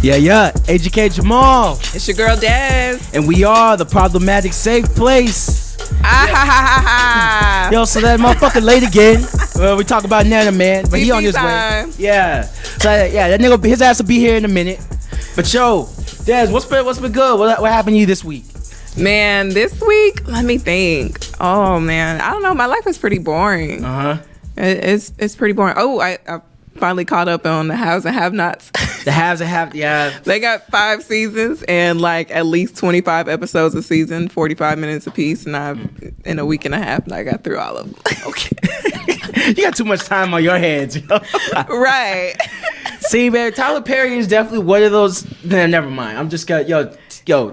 Yeah, Ejike Jamal. It's your girl Des. And we are the problematic safe place. Yo, so that motherfucker late again. We talk about Nana, man, but he on his way. Yeah. So yeah, that nigga, his ass will be here in a minute. But yo, Des, what's been good? What happened to you this week? Man, this week, let me think. Oh man, I don't know. My life is pretty boring. It's pretty boring. Oh, I finally caught up on the Haves and Have-Nots. The Haves and Have, yeah. They got 5 seasons and like at least 25 episodes a season, 45 minutes a piece, and in a week and a half, I got through all of them. Okay. You got too much time on your hands, yo. Right. See, man, Tyler Perry is definitely one of those. Nah, never mind. I'm just gonna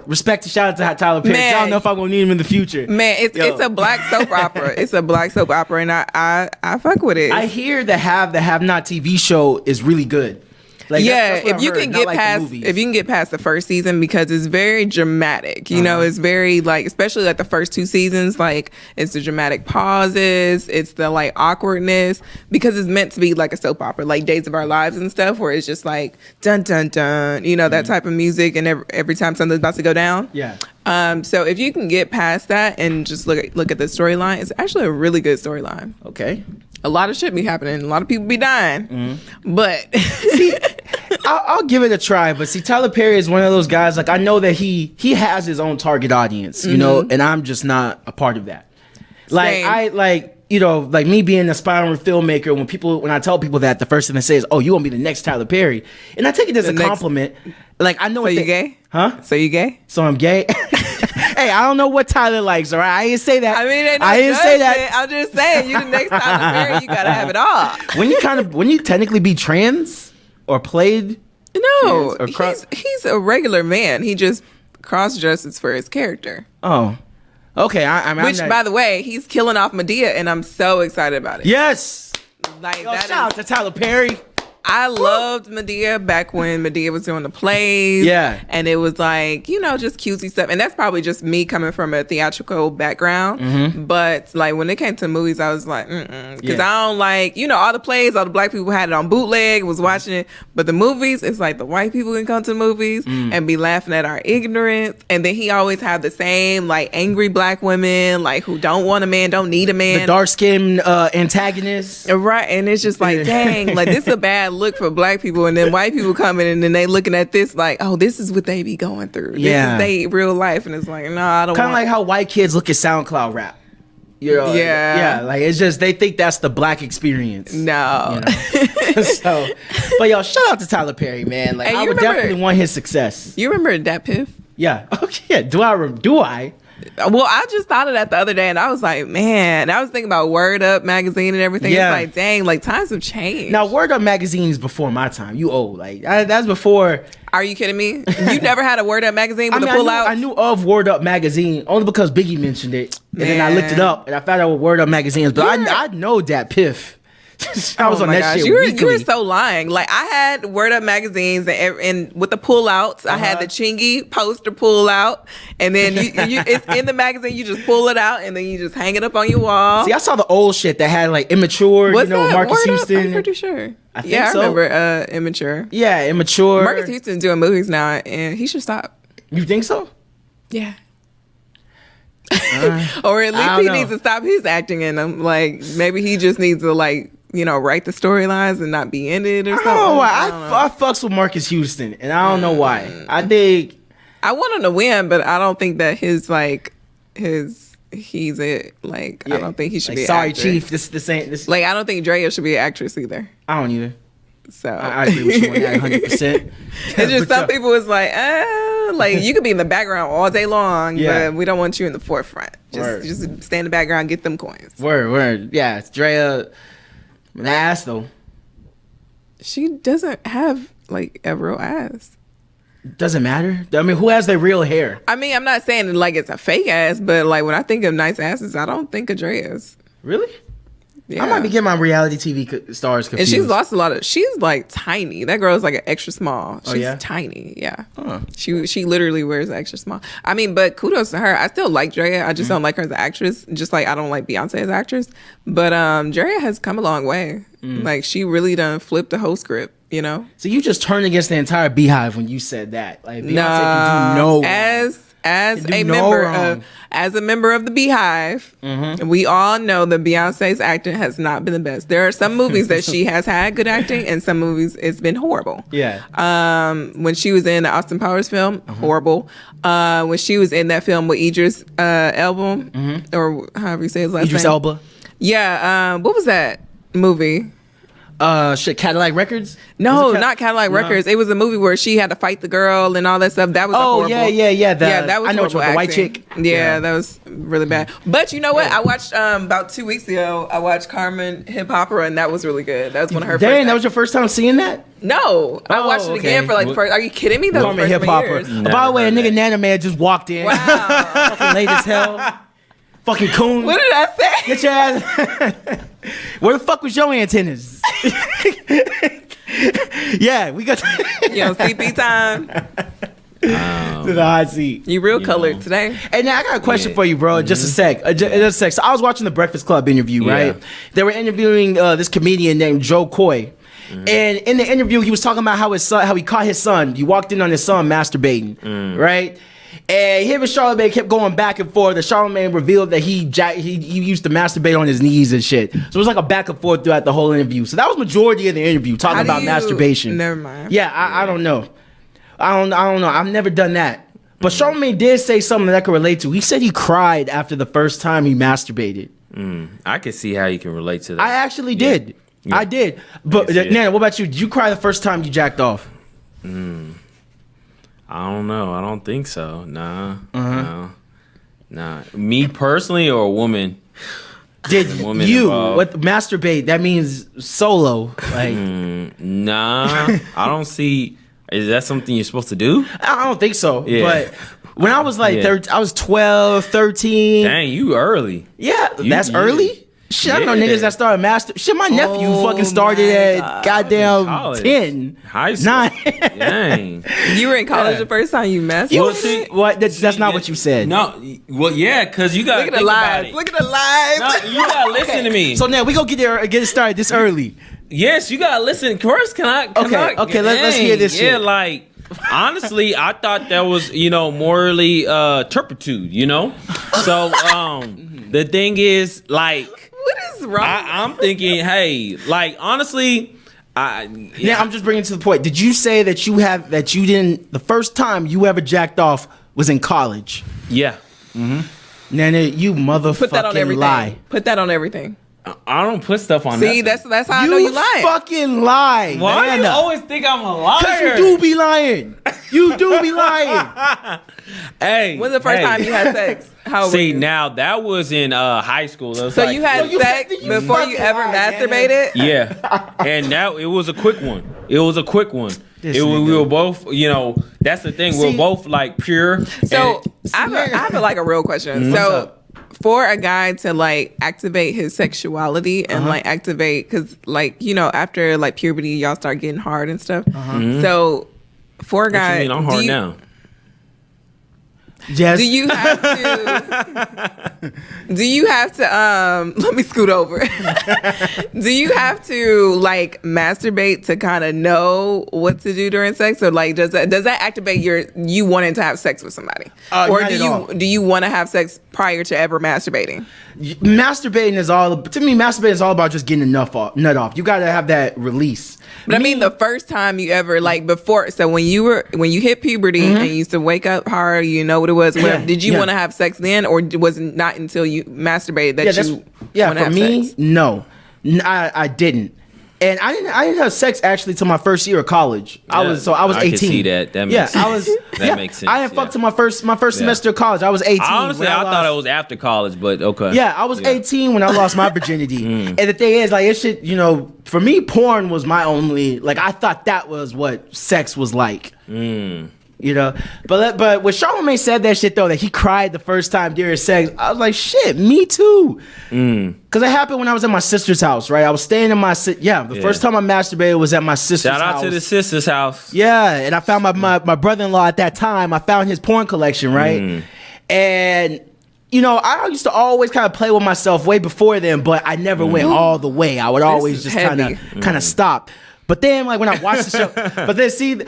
respect and shout out to Tyler Perry. Man, I don't know if I'm gonna need him in the future. Man, it's a black soap opera. It's a black soap opera, and I fuck with it. I hear the Have Not TV show is really good. Like, yeah, that's if you can get past the first season, because it's very dramatic. You know, it's very like, especially like the first 2 seasons, like it's the dramatic pauses, it's the like awkwardness, because it's meant to be like a soap opera, like Days of Our Lives and stuff, where it's just like dun dun dun, you know, that type of music, and every time something's about to go down. Yeah. So if you can get past that and just look at the storyline, it's actually a really good storyline. Okay. A lot of shit be happening. A lot of people be dying. But see, I'll give it a try. But see, Tyler Perry is one of those guys. Like, I know that he has his own target audience, you know, and I'm just not a part of that. Like, Same. Like me being an aspiring filmmaker, when I tell people that, the first thing they say is, "Oh, you want to be the next Tyler Perry," and I take it as a compliment. Like, I know. So you gay? Huh? So you gay? So I'm gay. Hey, I don't know what Tyler likes, all right? I didn't say that. I mean, I didn't say that. I'm just saying, you the next Tyler Perry, you gotta have it all. When you technically be trans or played. No, he's a regular man. He just cross-dresses for his character. Oh, okay. Which, by the way, he's killing off Medea, and I'm so excited about it. Yes. Like, shout out to Tyler Perry. I loved Medea back when Medea was doing the plays. Yeah. And it was like, you know, just cutesy stuff. And that's probably just me coming from a theatrical background. But like when it came to movies, I was like, because I don't like, you know, all the plays, all the black people had it on bootleg, was watching it. But the movies, it's like the white people can come to the movies and be laughing at our ignorance. And then he always had the same like angry black women, like who don't want a man, don't need a man. The dark-skinned antagonist. Right. And it's just like, dang, like this is a bad look for black people, and then white people coming and then they looking at this like, oh, this is what they be going through. Yeah. This is they real life, and it's like, no, I don't. Kind of like how white kids look at SoundCloud rap. You know, yeah. Like it's just they think that's the black experience. No. You know? So, but yo, shout out to Tyler Perry, man. Like, I would definitely want his success. You remember Dat Piff? Yeah. Okay. Do I? Well, I just thought of that the other day, and I was like, man, I was thinking about Word Up magazine and everything. Yeah. It's like, dang, like times have changed. Now, Word Up magazine is before my time. You old. Like, that's before. Are you kidding me? You never had a Word Up magazine with a pull-out? I knew of Word Up magazine only because Biggie mentioned it. And then I looked it up, and I found out what Word Up magazine is. But I know Dat Piff. I was on that shit. You were so lying. Like, I had Word Up magazines and with the pull-outs, I had the Chingy poster pull-out, and then it's in the magazine. You just pull it out and then you just hang it up on your wall. See, I saw the old shit that had like Immature. What's that? Marcus Word Houston. Up? I'm pretty sure. I think so. I remember Immature. Yeah, Immature. Marcus Houston's doing movies now, and he should stop. You think so? Yeah. Or at least he needs to stop his acting in them. Like, maybe he just needs to like, you know, write the storylines and not be in it or something. I fucks with Marcus Houston, and I don't know why. I think I want him to win, but I don't think that he's it. Like, I don't think he should be. Sorry, actor. Chief. This ain't this. Like, I don't think Drea should be an actress either. I don't either. So I agree with you on that 100%. It's just some people is like, like you could be in the background all day long, but we don't want you in the forefront. Just stay in the background, get them coins. Word. Yeah, it's Drea. An ass though. She doesn't have like a real ass. Doesn't matter. I mean, who has their real hair? I mean, I'm not saying like it's a fake ass, but like when I think of nice asses, I don't think of Drea's. Really? Yeah. I might be getting my reality TV stars confused. And she's lost a lot of. She's like tiny. That girl's like an extra small. She's tiny. Yeah. Huh. She literally wears extra small. I mean, but kudos to her. I still like Drea. I just don't like her as an actress. Just like I don't like Beyonce as an actress. But Drea has come a long way. Like she really done flipped the whole script. you know. So you just turned against the entire Beehive when you said that. Like Beyonce Nah, can do no as Can a do no member wrong. as a member of the Beehive, we all know that Beyonce's acting has not been the best. There are some movies that she has had good acting, and some movies it's been horrible. Yeah. When she was in the Austin Powers film, horrible. When she was in that film with Idris Elba, or however you say his last Idris name. Elba. Yeah. What was that movie? Cadillac Records? No, Was it not Cadillac Records. It was a movie where she had to fight the girl and all that stuff. That was horrible. yeah. That was I know what horrible the white acting. chick. Yeah, that was really bad. But you know what? I watched about 2 weeks ago. I watched Carmen Hip Opera, and that was really good. That was one of her. Dang, that was your first time seeing that? No, I watched it again for like the first. Are you kidding me? That was Carmen the Hip first Hopper. years. By the way, a nigga Nana Man just walked in. Wow. Fucking late as hell. Fucking coon. What did I say? Get your ass. Where the fuck was your antennas? Yeah, we got CP time. to the hot seat. You real colored today. Hey, now I got a question for you, bro. Just a sec. Just a sec. So I was watching the Breakfast Club interview, right? They were interviewing this comedian named Joe Coy. And in the interview, he was talking about how he caught his son. He walked in on his son masturbating, right? And him and Charlamagne kept going back and forth. And Charlamagne revealed that he used to masturbate on his knees and shit. So it was like a back and forth throughout the whole interview. So that was majority of the interview, talking about masturbation. Never mind. Yeah, I don't know. I don't know. I've never done that. But Charlamagne did say something that I could relate to. He said he cried after the first time he masturbated. I can see how you can relate to that. I actually did. Yeah. I did. But Nana, what about you? Did you cry the first time you jacked off? I don't know. I don't think so. Nah. No. Nah. Me personally or a woman? Did you masturbate? That means solo. Like nah. I don't see. Is that something you're supposed to do? I don't think so. Yeah. But when I was like I was 12, 13. Dang, you early. Yeah, that's early? Shit, I know niggas that started Shit, my nephew fucking started at goddamn college. 10. High school. 9. Dang. You were in college the first time you masturbated? What? That's not what you said. No. Well, yeah, because you got to Look at the think about live. it. Look at the live. No, you got to listen to me. So now we gonna get it started this early. Yes, you got to listen. First, can I? Okay, let's hear this shit. Yeah, like, honestly, I thought that was, morally turpitude, So, the thing is, like, what is wrong? I'm thinking, hey, like, honestly, Yeah, I'm just bringing it to the point. Did you say that you didn't, the first time you ever jacked off was in college? Yeah. Nana, you motherfucking Put that on everything. lie. Put that on everything. I don't put stuff on See, nothing. that's how I know you lying. Fucking lie. Why do you Nana. always think I'm a liar? Because you do be lying. You do be lying. Hey. When's the first time you had sex? How old were See, you? now that was in high school. That was So like- you had sex you before you fucking ever lied, masturbated? Yeah. And now it was a quick one. It was a quick one. This We nigga. were both, that's the thing. We're See- both like pure. So and- I have like a real question. What's So up? for a guy to like activate his sexuality and like activate, because like after like puberty y'all start getting hard and stuff. So for a What you guy, mean? I'm hard now. Yes. do you have to? Do you have to? Let me scoot over. Do you have to like masturbate to kind of know what to do during sex, or like does that activate you wanting to have sex with somebody, or not at all. do you want to have sex prior to ever masturbating? Masturbating is all about just getting enough nut off. You gotta have that release. But I mean, the first time you ever like before, so when you hit puberty and you used to wake up hard, you know what it was. Yeah, Did you yeah. want to have sex then, or was it not until you masturbated that you want to for have me, sex? no, I didn't. And I didn't have sex actually till my first year of college. I was 18. I can see that. That makes sense. That makes sense. I didn't fuck till my first semester of college. I was 18. Honestly, when I thought lost- it was after college, but okay. Yeah, I was 18 when I lost my virginity. And the thing is, like, it should, for me, porn was my only, like, I thought that was what sex was like. But when Charlamagne said that shit though, that he cried the first time during sex, I was like, shit, me too. Because it happened when I was at my sister's house, right? I was staying in the first time I masturbated was at my sister's house. Shout out to the sister's house. Yeah, and I found my brother-in-law at that time. I found his porn collection, right? And I used to always kind of play with myself way before then, but I never went all the way. I would always is just kind heavy. of stop. But then like when I watched the show,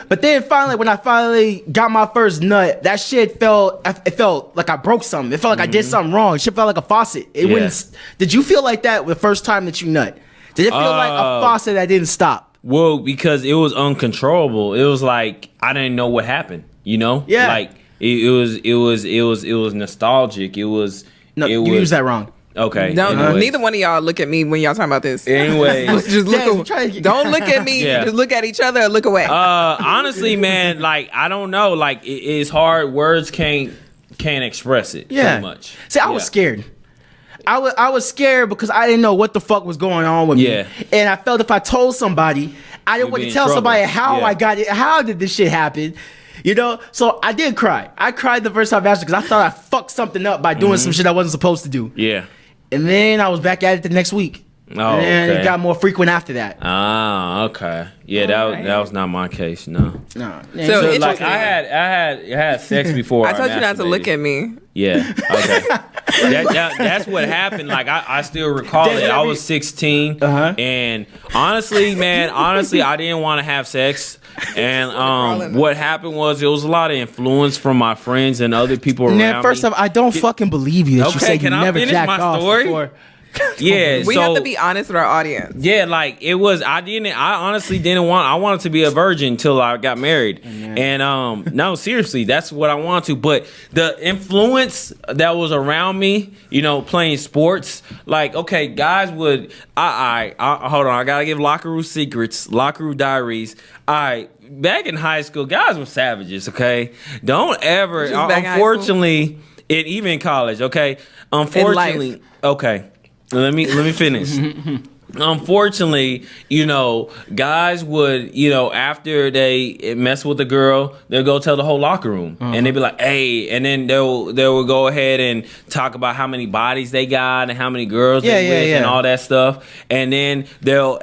but then finally when I finally got my first nut, that shit felt like I broke something. It felt like I did something wrong. Shit felt like a faucet. It wouldn't. Did you feel like that the first time that you nut? Did it feel like a faucet that didn't stop? Well, because it was uncontrollable. It was like I didn't know what happened. You know? Yeah. Like it was nostalgic. You used that wrong. Okay. Neither one of y'all look at me when y'all talking about this. Anyway, just look. Don't look at me. Yeah. Just look at each other or look away. Honestly, man, like I don't know. Like it's hard. Words can't express it. Yeah. Pretty much. See, I was scared. I was scared because I didn't know what the fuck was going on with me. And I felt if I told somebody, I didn't want to tell somebody how I got it. How did this shit happen? You know? So I did cry. I cried the first time after because I thought I fucked something up by doing some shit I wasn't supposed to do. Yeah. And then I was back at it the next week. Oh, and it got more frequent after that. Ah, okay. Yeah, that was not my case. No. So like I had sex before. I told you not to look at me. Yeah. Okay. That's what happened. Like I still recall it. I was 16, and honestly, I didn't want to have sex. And what happened was it was a lot of influence from my friends and other people around me. First off, I don't fucking believe you that you said you never jacked off before. Yeah, we have to be honest with our audience. Yeah, like it was. I honestly didn't want. I wanted to be a virgin until I got married. And no, seriously, that's what I want to. But the influence that was around me, you know, playing sports, like okay, guys would. I hold on. I gotta give locker room secrets, locker room diaries. Back in high school, guys were savages. Okay, don't ever. Unfortunately, even in college. Okay, unfortunately. Okay. Let me finish. Unfortunately, you know, guys would, you know, after they mess with a girl, they'll go tell the whole locker room, and they'd be like, "Hey," and then they will go ahead and talk about how many bodies they got and how many girls they with and all that stuff, and then it'll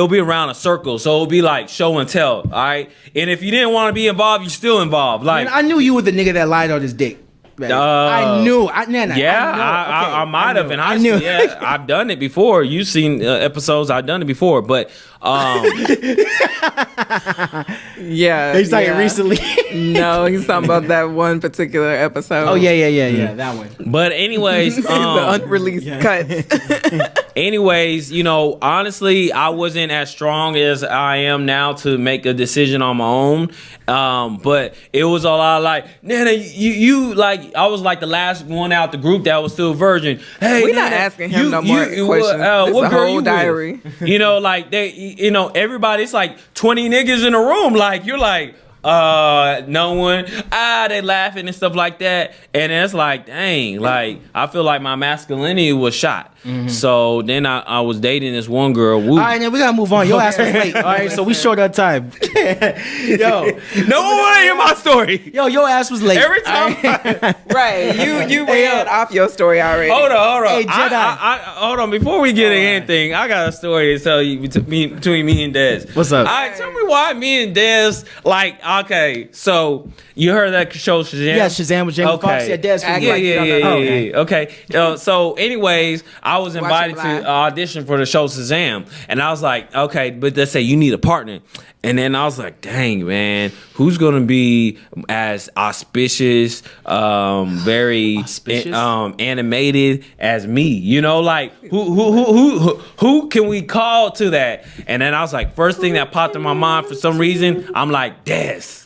be around a circle, so it'll be like show and tell, all right. And if you didn't want to be involved, you're still involved. Like man, I knew you were the nigga that lied on his dick. I knew. I might have in high school. Yeah, I've done it before. You've seen episodes. I've done it before, but yeah, he's talking recently. No, he's talking about that one particular episode. Oh yeah, that one. But anyways, the unreleased cuts. Anyways, you know, honestly, I wasn't as strong as I am now to make a decision on my own. But it was a lot like, Nana, you like, I was like the last one out the group that was still virgin. Hey, we're not asking him no more questions. What girl you diary? You know, like everybody's like 20 niggas in a room. Like you're like, no one. They laughing and stuff like that. And it's like, dang, like I feel like my masculinity was shot. So then I was dating this one girl. Woo. All right, then we gotta move on. Your ass was late. All right, so we short on time. Yo, no one wanna hear my story. Yo, your ass was late. Every time. Right, you ran off your story already. Hold on. Hey, Jedi. Hold on. Before we get into anything, I got a story to tell you between me and Dez. What's up? All right, tell me why me and Dez, like, okay, so you heard that show Shazam? Yeah, Shazam with Jamie Foxx. Yeah, Dez. Yeah. Okay. So anyways, I was invited to audition for the show Shazam, and I was like, okay, but they say you need a partner. And then I was like, dang, man, who's going to be as auspicious, very animated as me? You know, like who can we call to that? And then I was like, first thing that popped in my mind for some reason, I'm like, Dez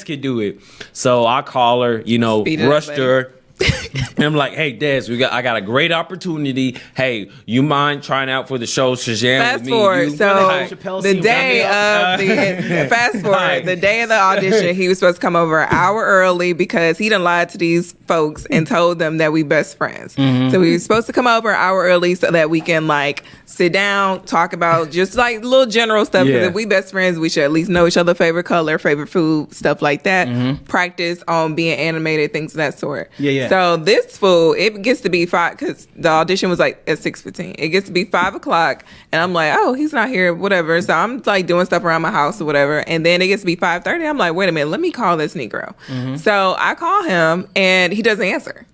could do it. So I call her, you know, rushed her. And I'm like, hey, Des, I got a great opportunity. Hey, you mind trying out for the show Shazam? Fast forward. So the day of the day of the audition, he was supposed to come over an hour early because he done lied to these folks and told them that we best friends. So we were supposed to come over an hour early so that we can like sit down, talk about just like little general stuff. Because if we best friends, we should at least know each other's favorite color, favorite food, stuff like that. Practice on being animated, things of that sort. So this fool, it gets to be 5 because the audition was like at 6:15. It gets to be 5:00, and I'm like, oh, he's not here, whatever. So I'm like doing stuff around my house or whatever, and then it gets to be 5:30. I'm like, wait a minute, let me call this Negro. So I call him, and he doesn't answer.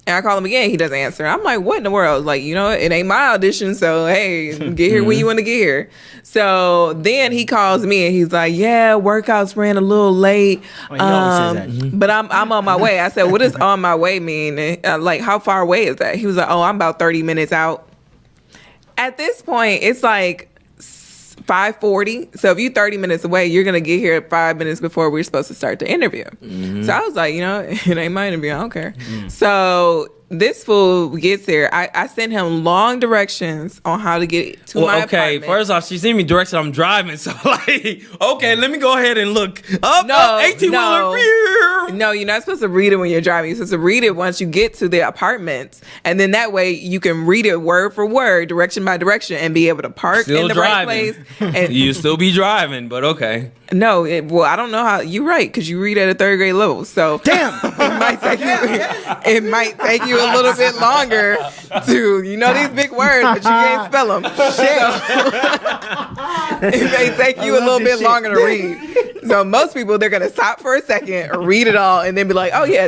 And I call him again. He doesn't answer. I'm like, what in the world? Like, you know, it ain't my audition. So, hey, get here when you want to get here. So then he calls me and he's like, yeah, workouts ran a little late. But I'm on my way. I said, what does on my way mean? Like, how far away is that? He was like, oh, I'm about 30 minutes out. At this point, it's like 5:40. So if you're 30 minutes away, you're going to get here 5 minutes before we're supposed to start the interview. So I was like, you know, it ain't my interview. I don't care. So this fool gets here. I sent him long directions on how to get to my apartment. First off, she sent me directions. I'm driving. So like, okay, let me go ahead and look up. 18-wheeler. No, you're not supposed to read it when you're driving. You're supposed to read it once you get to the apartment. And then that way you can read it word for word, direction by direction, and be able to park still in the driving. right place. And you still be driving, but okay. No, I don't know how. You're right, because you read at a third grade level. So damn, it might take you a little bit longer to, you know, these big words, but you can't spell them. It may take you a little bit longer to read. So most people, they're gonna stop for a second, read it all, and then be like, oh yeah,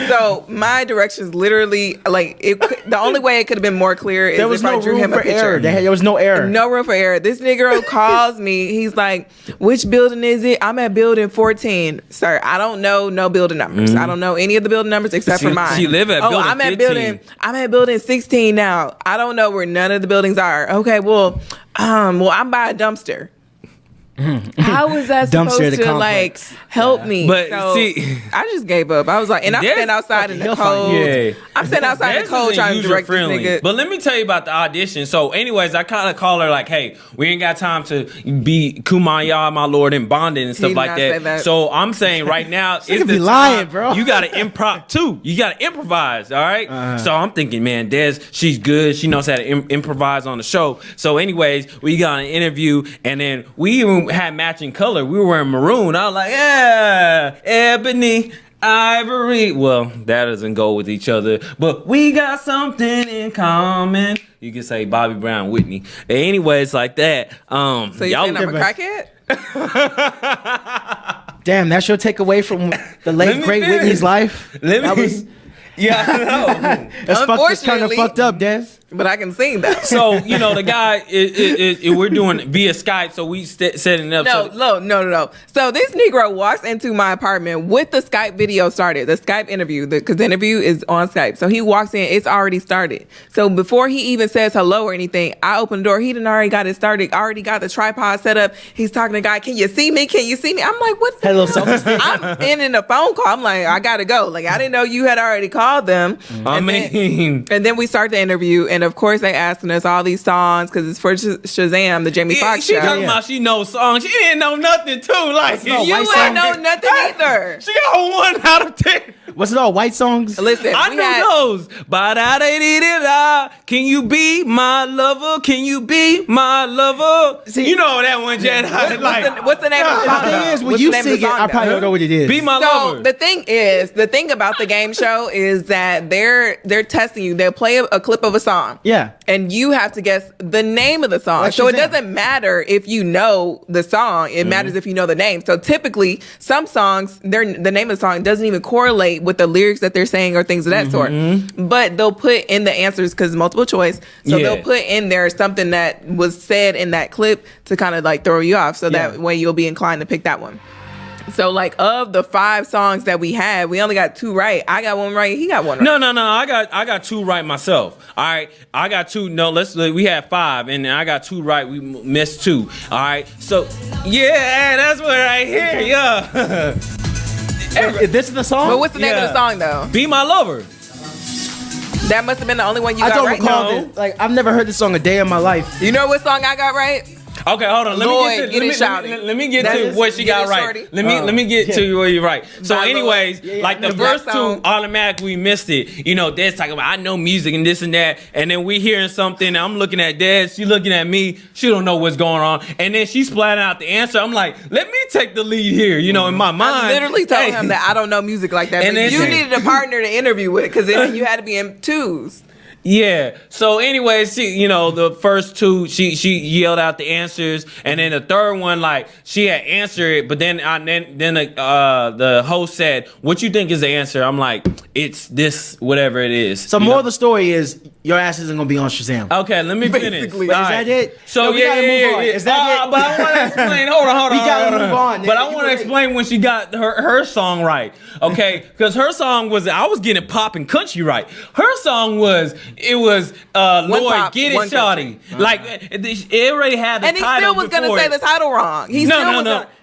So my directions literally, like, the only way it could have been more clear is if I drew him a picture. There was no error. No room for error. This nigga calls me. He's like, which building is it? I'm at building 14. Sir, I don't know no building numbers. I don't know any of the building numbers except for mine. She live at building 15. I'm at building 16 now. I don't know where none of the buildings are. Okay, well, I'm by a dumpster. How was that supposed to like help me? But so see, I just gave up. I was like, and I'm standing outside in the cold. I'm standing outside in the cold trying to direct this nigga. But let me tell you about the audition. So, anyways, I kind of call her like, "Hey, we ain't got time to be kumbaya, my lord, and bonding and stuff like that." So I'm saying right now, it's the lying, bro. You got to improv too. You got to improvise. All right. So I'm thinking, man, Des, she's good. She knows how to improvise on the show. So, anyways, we got an interview, and then we even had matching color. We were wearing maroon. I was like, yeah, ebony, ivory. Well, that doesn't go with each other, but we got something in common. You can say Bobby Brown, Whitney. Anyways, like that. So you saying I'm a crackhead? Damn, that's your takeaway from the late great Whitney's life. Yeah, I know. That's kind of fucked up, Des. But I can sing that. So, you know, the guy, we're doing via Skype, so we setting it up. No. So this Negro walks into my apartment with the Skype video started, the Skype interview, because the interview is on Skype. So he walks in, it's already started. So before he even says hello or anything, I open the door. He done already got it started, already got the tripod set up. He's talking to the guy, can you see me? Can you see me? I'm like, what's that? I'm in a phone call. I'm like, I gotta go. Like, I didn't know you had already called them. And then we start the interview. And of course, they asking us all these songs because it's for Shazam, the Jamie Foxx show. She talking about she knows songs. She didn't know nothing too. Like you ain't know nothing either. She got 1 out of 10. Was it all white songs? Listen, I know those. Can you be my lover? Can you be my lover? See, you know that one, Jen. What's the name of the song? The thing is, when you sing it, I probably don't know what it is. Be my lover. So the thing about the game show is that they're testing you. They'll play a clip of a song. Yeah. And you have to guess the name of the song. Like so it Shazam. doesn't matter if you know the song. It matters if you know the name. So typically, some songs, the name of the song doesn't even correlate with the lyrics that they're saying or things of that sort. But they'll put in the answers because multiple choice. So they'll put in there something that was said in that clip to kind of like throw you off. So that way you'll be inclined to pick that one. So, like, of the 5 songs that we had, we only got 2 right. I got 1 right. He got 1 right. No. I got 2 right myself. All right. I got 2. No, we had 5, and I got 2 right. We missed 2. All right. So, yeah, that's what I hear. Yeah. This is the song? But what's the name of the song, though? Be My Lover. That must have been the only one you got right. I don't recall it. Like, I've never heard this song a day in my life. You know what song I got right? Okay, hold on. Let me get to what she got right. Let me get to where you're right. So, anyways, like the first 2 automatically missed it. You know, Dad's talking about I know music and this and that, and then we hearing something. And I'm looking at Dad. She looking at me. She don't know what's going on, and then she's splatting out the answer. I'm like, let me take the lead here. You know, in my mind, I literally told him that I don't know music like that. And you needed a partner to interview with because you had to be in 2s. Yeah. So anyways, she, the first two, she yelled out the answers, and then the third one, like, she had answered it, but then the host said, "What you think is the answer?" I'm like, "It's this, whatever it is." So more of the story is your ass isn't gonna be on Shazam. Okay, let me finish. Basically, is that it? So we gotta move on. Is that it? But I want to explain. Hold on. We gotta move on. But I want to explain when she got her song right. Okay, because her song I was getting popping country right. Her song was Lloyd, pop, get it, one shawty. Like it already had the And he title still was gonna before say it. the title wrong.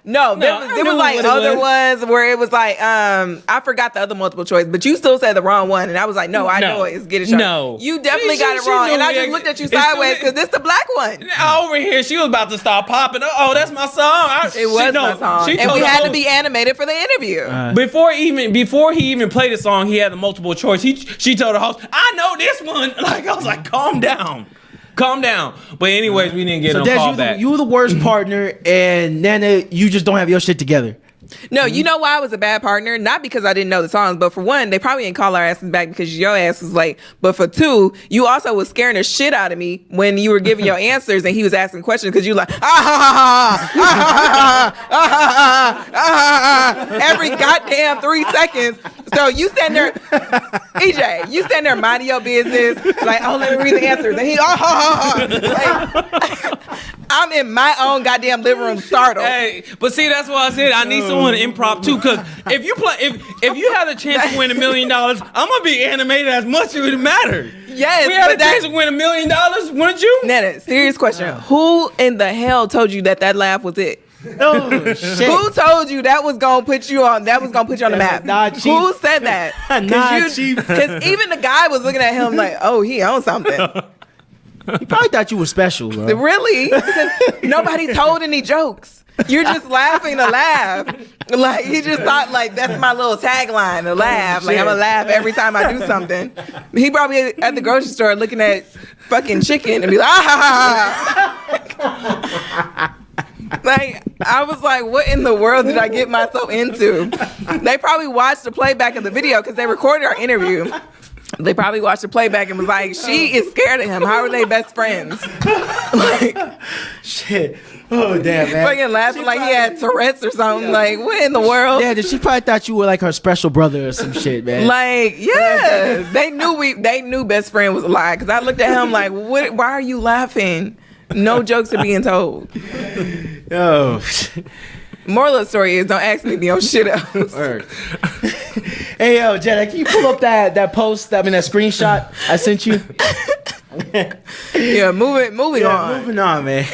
No. There was like other ones where it was like I forgot the other multiple choice, but you still said the wrong one, and I was like, no, I know it. It's get it shot. No, you definitely got it wrong, and I just looked at you sideways because this the black one. Over here, she was about to start popping. Oh, that's my song. It was my song, and we had to be animated for the interview. Before he even played the song, he had the multiple choice. She told the host, "I know this one." Like I was like, "Calm down." But anyways, we didn't get no call back. You the worst partner, and Nana, you just don't have your shit together. No, you know why I was a bad partner? Not because I didn't know the songs, but for one, they probably didn't call our asses back because your ass was late. But for two, you also was scaring the shit out of me when you were giving your answers and he was asking questions because you like every goddamn 3 seconds. So you stand there, EJ, you stand there minding your business, like, oh, let me read the answers, and he like, I'm in my own goddamn living room startled. Hey, but see, that's why I said I need someone to improv too. Because if you had a chance to win $1 million, I'm gonna be animated as much as it would matter. Yes, we had a chance to win $1 million, wouldn't you? Nana, serious question: who in the hell told you that laugh was it? Oh shit! Who told you that was gonna put you on? That was gonna put you on the map? Chief. Who said that? Chief. Because even the guy was looking at him like, "Oh, he owns something." He probably thought you were special, bro. Really? Because nobody told any jokes. You're just laughing to laugh. Like he just thought like that's my little tagline to laugh. Like I'm gonna laugh every time I do something. He probably at the grocery store looking at fucking chicken and be like, ah. Like I was like, what in the world did I get myself into? They probably watched the playback of the video because they recorded our interview. They probably watched the playback and was like, she is scared of him. How are they best friends? Like, shit. Oh, damn, man. Fucking laughing like he had Tourette's or something. Like, what in the world? Yeah, she probably thought you were like her special brother or some shit, man. Like, yeah. They knew best friend was a lie. Because I looked at him like, what? Why are you laughing? No jokes are being told. Oh, moral of the story is don't ask me to be on shit else. Hey, yo, Jenna, can you pull up that post, that screenshot I sent you? Yeah, moving on. Moving on, man.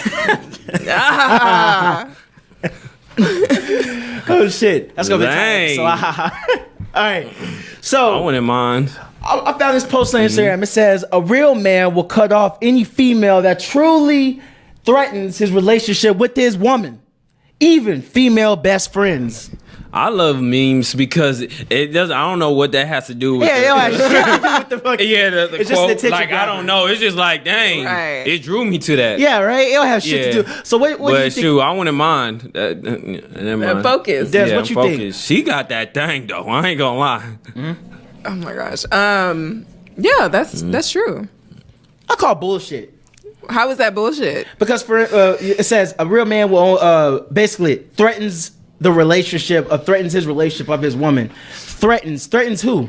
Oh, shit. That's going to be tight. So, all right. So, I wouldn't mind. I found this post on Instagram. It says, a real man will cut off any female that truly threatens his relationship with his woman. Even female best friends. I love memes because it doesn't. I don't know what that has to do with. The fucking, the it's quote. Just like I don't know. It's just like dang. Right. It drew me to that. Yeah, right. It don't have shit to do. So what do you think? Shoot, I wouldn't mind. Never mind. Focus. Des, what you focus. think? She got that thing though. I ain't gonna lie. Oh my gosh. Yeah, that's true. I call bullshit. How is that bullshit? Because it says a real man will basically threatens the relationship, threatens his relationship of his woman. Threatens who?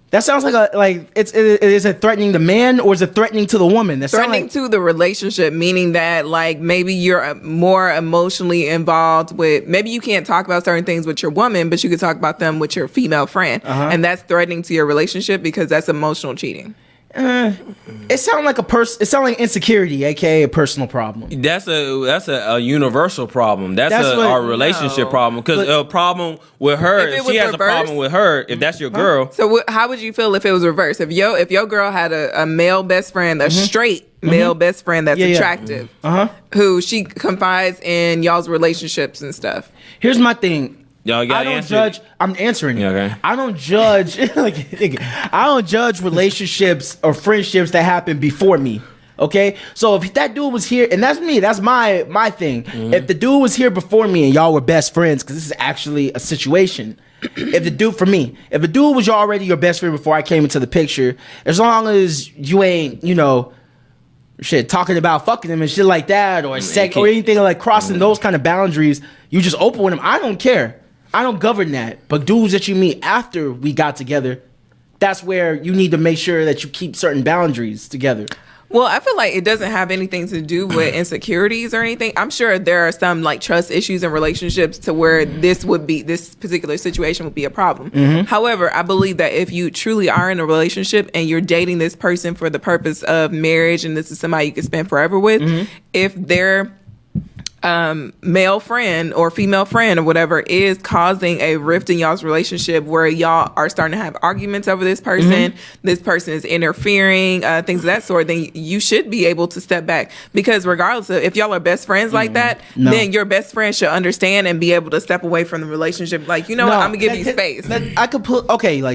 That sounds like is it threatening the man or is it threatening to the woman? That threatening to the relationship, meaning that like maybe you're more emotionally involved with. Maybe you can't talk about certain things with your woman, but you could talk about them with your female friend, and that's threatening to your relationship because that's emotional cheating. It sounds like it sounds like insecurity, aka a personal problem. That's a universal problem. That's our relationship problem. Because a problem with her, if she has a problem with her, if that's your girl. So how would you feel if it was reversed? If your girl had a male best friend, a straight male best friend that's attractive, who she confides in y'all's relationships and stuff. Here's my thing. I don't judge. I'm answering it. Okay. I don't judge. I don't judge relationships or friendships that happen before me. Okay. So if that dude was here, and that's me, that's my thing. If the dude was here before me and y'all were best friends, because this is actually a situation, if the dude, for me, if a dude was already your best friend before I came into the picture, as long as you ain't, shit, talking about fucking him and shit like that, or sex, or anything like crossing those kind of boundaries, you just open with him. I don't care. I don't govern that. But dudes that you meet after we got together, that's where you need to make sure that you keep certain boundaries together. Well, I feel like it doesn't have anything to do with insecurities or anything. I'm sure there are some like trust issues in relationships to where this particular situation would be a problem. Mm-hmm. However, I believe that if you truly are in a relationship and you're dating this person for the purpose of marriage and this is somebody you can spend forever with, if they're male friend or female friend or whatever is causing a rift in y'all's relationship where y'all are starting to have arguments over this person, this person is interfering, things of that sort, then you should be able to step back, because regardless of if y'all are best friends like that, then your best friend should understand and be able to step away from the relationship. Like, what, I'm gonna give you space. I could put,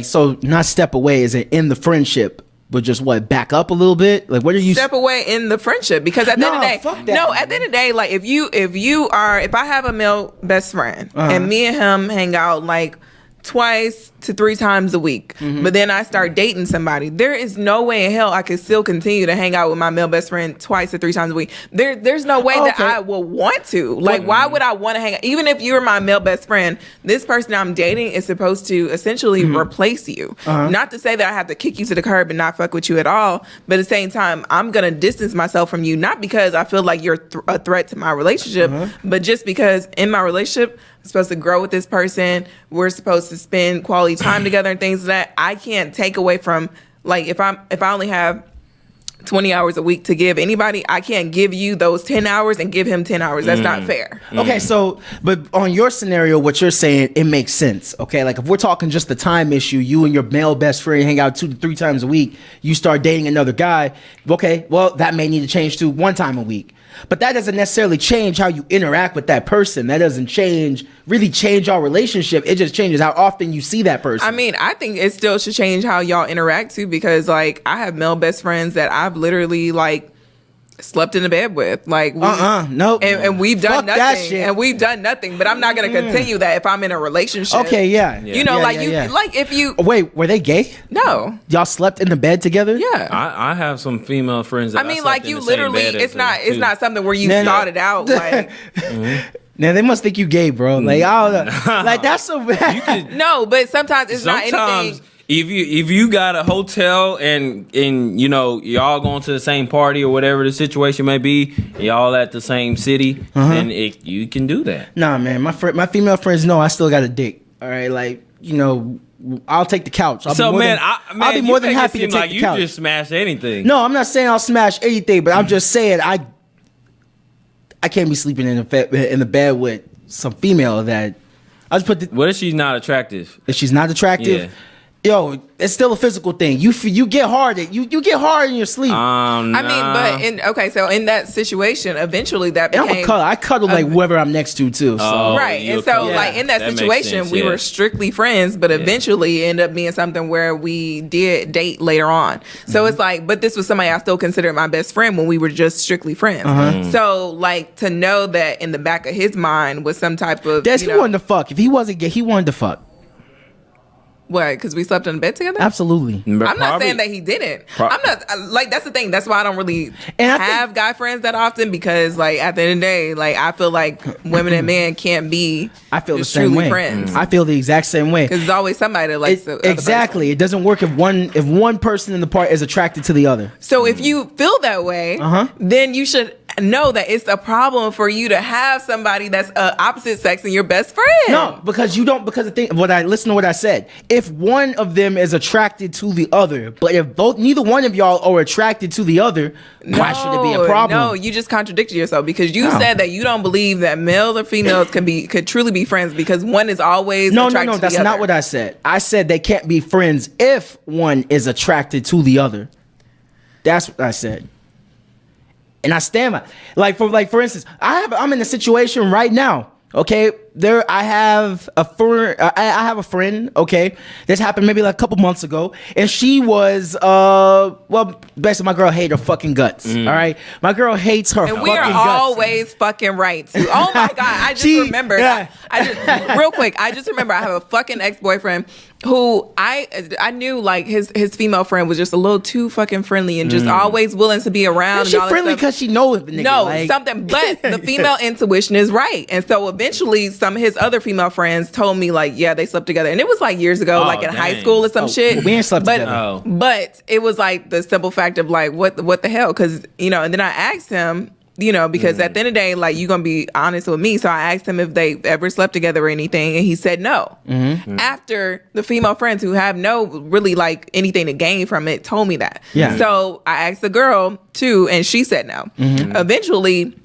so not step away, is it in the friendship? But just back up a little bit? Like, what are you step away in the friendship? Because at the end of the day, fuck that, at the end of the day, like if I have a male best friend and me and him hang out like 2 to 3 times a week, but then I start dating somebody, there is no way in hell I could still continue to hang out with my male best friend 2 to 3 times a week. There's no way that I will want to. Like, why would I want to hang out? Even if you're my male best friend, this person I'm dating is supposed to essentially replace you. Not to say that I have to kick you to the curb and not fuck with you at all, but at the same time, I'm going to distance myself from you, not because I feel like you're a threat to my relationship, but just because in my relationship, I'm supposed to grow with this person. We're supposed to spend quality time together and things that I can't take away from. Like, if I only have 20 hours a week to give anybody, I can't give you those 10 hours and give him 10 hours. That's not fair. Okay, so, but on your scenario, what you're saying, it makes sense. Okay, like if we're talking just the time issue, you and your male best friend hang out 2 to 3 times a week, you start dating another guy. Okay, well, that may need to change to 1 time a week. But that doesn't necessarily change how you interact with that person. That doesn't really change our relationship. It just changes how often you see that person. I mean, I think it still should change how y'all interact too, because like I have male best friends that I've literally like slept in the bed with. Like, nope. And we've done Fuck that nothing. shit. And we've done nothing. But I'm not gonna continue that if I'm in a relationship. Okay, yeah. Like if you wait, were they gay? No. Y'all slept in the bed together? Yeah. I have some female friends that I mean, like, you literally, it's not something where you thought it out. Like, now they must think you gay, bro. Like, I don't know. Like, that's so bad. No, but sometimes it's not anything. If you got a hotel and y'all going to the same party or whatever the situation may be, y'all at the same city, then you can do that. Nah, man, my female friends know I still got a dick. All right, like, I'll take the couch. I'll be more than happy to take the couch. You just smash anything. No, I'm not saying I'll smash anything, but I'm just saying I can't be sleeping in the bed with some female that I just put. What if she's not attractive? If she's not attractive. Yeah. Yo, it's still a physical thing. You get hard. You get hard in your sleep. I mean, but so in that situation, eventually that became. I cuddle like whoever I'm next to too. So. Right, and so like in that situation, we were strictly friends, but eventually it ended up being something where we did date later on. So it's like, but this was somebody I still considered my best friend when we were just strictly friends. So like to know that in the back of his mind was some type of. He wanted to fuck. If he wasn't gay, he wanted to fuck. What? Because we slept in bed together? Absolutely. I'm not saying that he didn't. I'm not like, that's the thing. That's why I don't really have guy friends that often, because like at the end of the day, like I feel like women and men can't be. I feel the same way. Friends. I feel the exact same way. Because there's always somebody that likes the other exactly. person. It doesn't work if one person in the part is attracted to the other. So if you feel that way, then you should know that it's a problem for you to have somebody that's opposite sex and your best friend. No, because you don't. Because the thing, listen to what I said. If one of them is attracted to the other, but if neither one of y'all are attracted to the other, why should it be a problem? No, you just contradicted yourself, because you said that you don't believe that males or females could truly be friends because one is always attracted to the other. No, that's not what I said. I said they can't be friends if one is attracted to the other. That's what I said. And I stand by, for instance, I'm in a situation right now. Okay, I have a friend, okay, this happened maybe like a couple months ago, and she was basically my girl hated her fucking guts. All right, my girl hates her and fucking we are guts. always fucking right too. Oh my god, I just remembered. Yeah. I just real quick, I just remember I have a fucking ex-boyfriend who I knew like his female friend was just a little too fucking friendly and just always willing to be around. She friendly because she knows the nigga. No, something, but the female intuition is right. And so eventually some of his other female friends told me like, yeah, they slept together. And it was like years ago, like in high school or some shit. We ain't slept together. But it was like the simple fact of like, what the hell? Because, and then I asked him, because at the end of the day, like, you're going to be honest with me. So I asked him if they ever slept together or anything. And he said no. After the female friends who have no really like anything to gain from it told me that. Yeah. So I asked the girl too, and she said no. Eventually,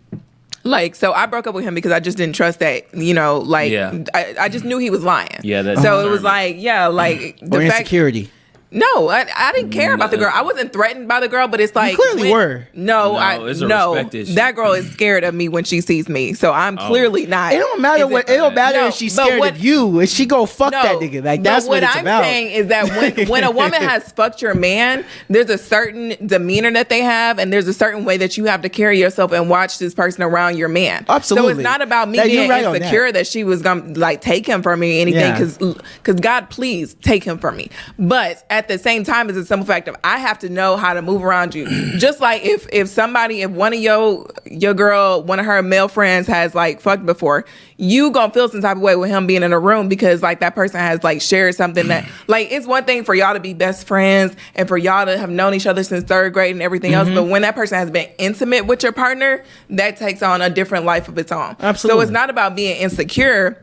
like, so I broke up with him because I just didn't trust that, I just knew he was lying. Yeah. So it was like, like the or fact. insecurity. No, I didn't care about the girl. I wasn't threatened by the girl, but it's like You clearly were. No, it's a respect issue. that girl is scared of me when she sees me, so I'm clearly not. It don't matter what. It don't matter if she's scared of you. If she go fuck that nigga, like that's what it's about. What I'm saying is that when a woman has fucked your man, there's a certain demeanor that they have, and there's a certain way that you have to carry yourself and watch this person around your man. Absolutely. So it's not about me being insecure that she was gonna like take him from me or anything, because God, please take him from me. But at the same time, it's a simple fact of I have to know how to move around you. Just like if one of your girl, one of her male friends has like fucked before, you gonna feel some type of way with him being in a room because like that person has like shared something that like it's one thing for y'all to be best friends and for y'all to have known each other since third grade and everything else, but when that person has been intimate with your partner, that takes on a different life of its own. Absolutely. So it's not about being insecure.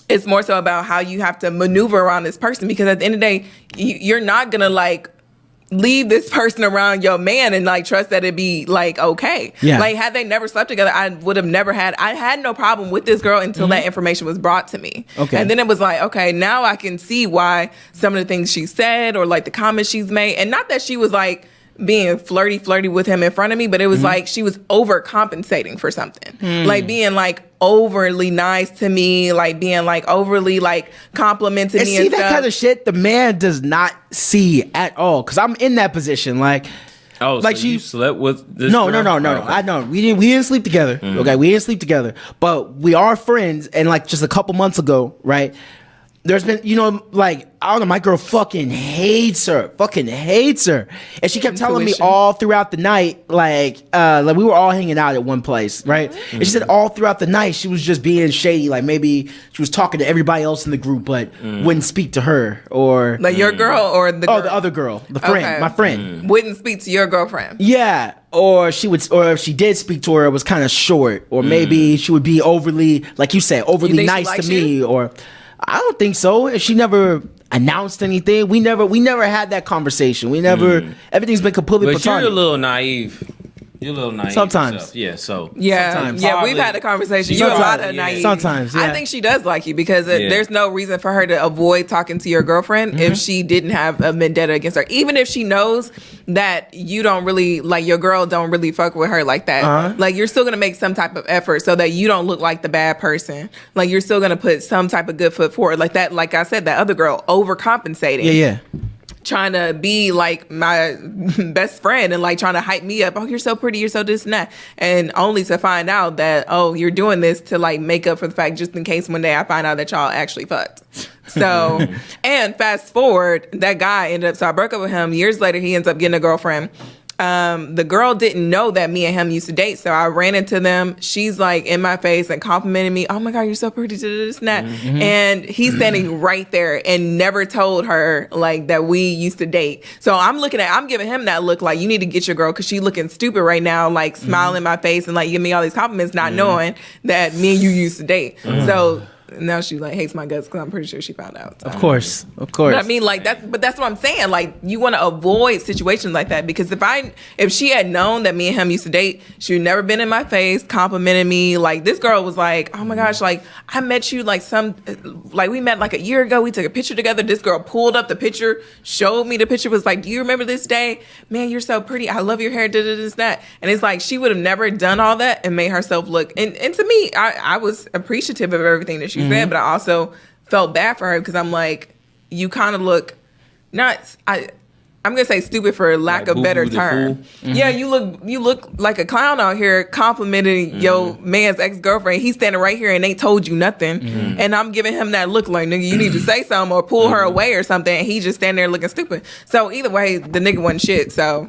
It's more so about how you have to maneuver around this person, because at the end of the day, you're not gonna like leave this person around your man and like trust that it'd be like okay. Yeah. Like had they never slept together, I had no problem with this girl until that information was brought to me. Okay. And then it was like, okay, now I can see why some of the things she said or like the comments she's made, and not that she was like being flirty with him in front of me, but it was like she was overcompensating for something. Like being like overly nice to me, like being like overly like complimenting me and that stuff. kind of shit the man does not see at all, because I'm in that position. Like like you slept with this No. girl? Okay. I know we didn't sleep together. Okay, we didn't sleep together, but we are friends. And like just a couple months ago, right, there's been, like, I don't know, my girl fucking hates her. And she kept telling me all throughout the night, like we were all hanging out at one place, right? And she said all throughout the night she was just being shady. Like maybe she was talking to everybody else in the group, but wouldn't speak to her. Or like your girl or the girl? Oh, the other girl, the friend, my friend. Wouldn't speak to your girlfriend. Yeah. Or if she did speak to her, it was kind of short. Or maybe she would be overly, like you said, overly nice to me. Or I don't think so. She never announced anything. We never had that conversation. We never. Everything's been completely platonic. You're a little naive. You're a little naive. Sometimes. Yourself. Yeah. So. Yeah. Sometimes. Yeah. We've had a conversation. You're a lot of naive. Sometimes. Yeah. I think she does like you because there's no reason for her to avoid talking to your girlfriend if she didn't have a vendetta against her. Even if she knows that you don't really like your girl, don't really fuck with her like that. Like you're still gonna make some type of effort so that you don't look like the bad person. Like you're still gonna put some type of good foot forward. Like that. Like I said, that other girl overcompensating. Yeah. Trying to be like my best friend and like trying to hype me up. Oh, you're so pretty. You're so this and that. And only to find out that, oh, you're doing this to like make up for the fact just in case one day I find out that y'all actually fucked. So, and fast forward, that guy ended up, so I broke up with him. Years later, he ends up getting a girlfriend. The girl didn't know that me and him used to date, so I ran into them. She's like in my face and complimenting me. Oh my God, you're so pretty, this and that. And he's standing right there and never told her like that we used to date. So I'm giving him that look like you need to get your girl because she looking stupid right now, like smiling in my face and like giving me all these compliments, not knowing that me and you used to date. So now she like hates my guts because I'm pretty sure she found out. So. Of course. But I mean, like that's what I'm saying. Like you want to avoid situations like that because if she had known that me and him used to date, she would never been in my face complimenting me. Like this girl was like, oh my gosh, like I met you like we met like a year ago. We took a picture together. This girl pulled up the picture, showed me the picture, was like, do you remember this day? Man, you're so pretty. I love your hair. This that. And it's like she would have never done all that and made herself look. And to me, I was appreciative of everything that she she said, but I also felt bad for her because I'm like, you kind of look I'm gonna say stupid for lack of better term. Yeah, you look like a clown out here complimenting your man's ex-girlfriend. He's standing right here and ain't told you nothing, and I'm giving him that look like, nigga, you need to say something or pull her away or something. And he just standing there looking stupid. So either way, the nigga wasn't shit. So,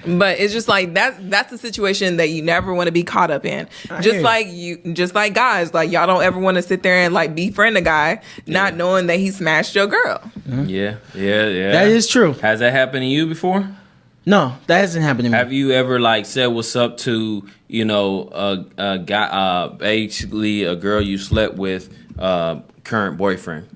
but it's just like that's the situation that you never want to be caught up in. Just like guys, like y'all don't ever want to sit there and like befriend a guy not knowing that he smashed your girl. Yeah. That is true. Has that happened to you before? No, that hasn't happened to me. Have you ever like said what's up to a guy, basically a girl you slept with, current boyfriend?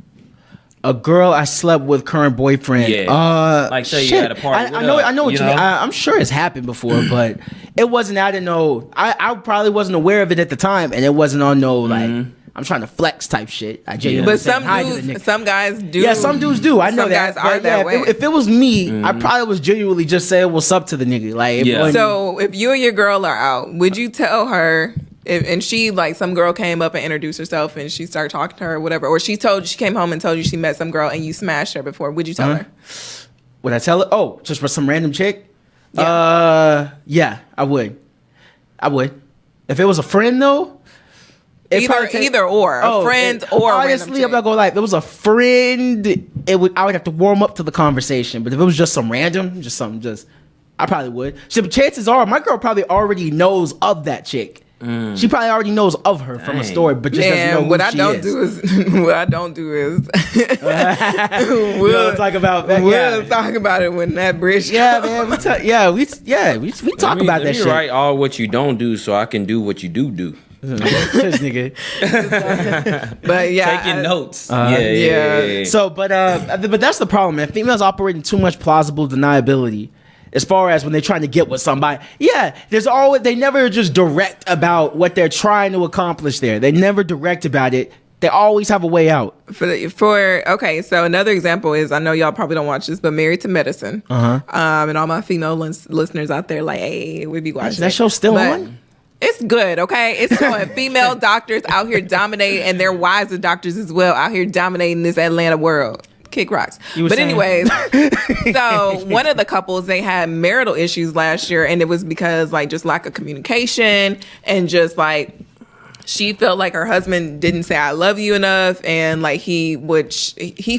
A girl I slept with, current boyfriend. Yeah. Like say you had a party. I know what you mean. I'm sure it's happened before, but it wasn't. I didn't know. I probably wasn't aware of it at the time, and it wasn't on no like. I'm trying to flex type shit. I genuinely but some guys do. Yeah, some dudes do. I know that. Some guys are that way. If it was me, I probably was genuinely just saying what's up to the nigga. Like, so if you and your girl are out, would you tell her? And she like some girl came up and introduced herself, and she started talking to her, or whatever, or she came home and told you she met some girl and you smashed her before. Would you tell her? Would I tell her? Oh, just for some random chick? Yeah, I would. If it was a friend though. Either or a friend or honestly, I'm not gonna lie. If it was a friend, I would have to warm up to the conversation. But if it was just some random, I probably would. So chances are, my girl probably already knows of that chick. She probably already knows of her from a story, but just doesn't know who what I she don't is. what I don't do is we'll talk about that. We'll talk about it when that bridge. Yeah, man. We talk about that shit. Write all what you don't do, so I can do what you do. This nigga. But yeah, taking notes. Yeah. So, but that's the problem, man. Females operating too much plausible deniability. As far as when they're trying to get with somebody, they never just direct about what they're trying to accomplish there. They never direct about it. They always have a way out. Okay, so another example is, I know y'all probably don't watch this, but Married to Medicine. And all my female listeners out there, like, hey, we be watching. Is that show still on? It's good, okay? It's showing female doctors out here dominating, and their wives are doctors as well, out here dominating this Atlanta world. Kick rocks. But anyways, so one of the couples, they had marital issues last year, and it was because like just lack of communication and just like she felt like her husband didn't say I love you enough, and like he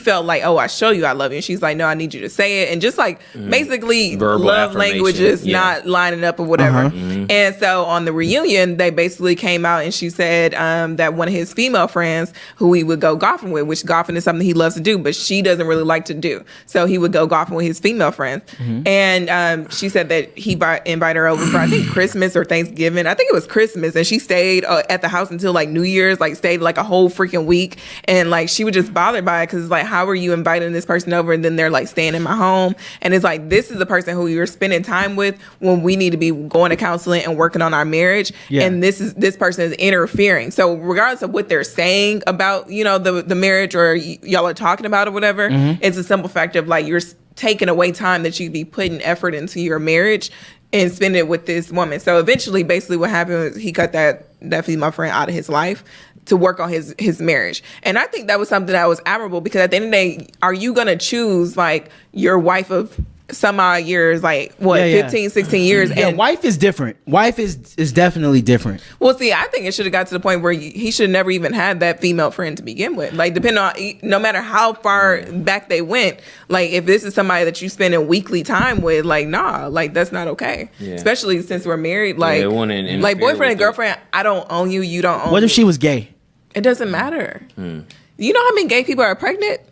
felt like, oh, I show you I love you, and she's like, no, I need you to say it, and just like basically verbal love languages not lining up or whatever. And so on the reunion, they basically came out and she said that one of his female friends who he would go golfing with, which golfing is something he loves to do, but she doesn't really like to do, so he would go golfing with his female friends. And she said that he invited her over for I think Christmas or Thanksgiving. I think it was Christmas, and she stayed at the house until like New Year's, like stayed like a whole freaking week, and like she was just bothered by it because it's like, how are you inviting this person over and then they're like staying in my home? And it's like, this is the person who you're spending time with when we need to be going to counseling and working on our marriage, and this person is interfering. So regardless of what they're saying about the marriage or y'all are talking about or whatever, it's a simple fact of like, you're taking away time that you'd be putting effort into your marriage and spend it with this woman. So eventually, basically what happened was he cut that female friend out of his life to work on his marriage. And I think that was something that was admirable, because at the end of the day, are you going to choose like your wife of some odd years, like 15, 16 years? And wife is different. Wife is definitely different. Well, see, I think it should have got to the point where he should have never even had that female friend to begin with. Like, depending on, no matter how far back they went, like if this is somebody that you spending weekly time with, like, nah, like that's not okay. Especially since we're married. Like, like boyfriend and girlfriend, I don't own you, you don't own me. What if she was gay? It doesn't matter. You know how many gay people are pregnant?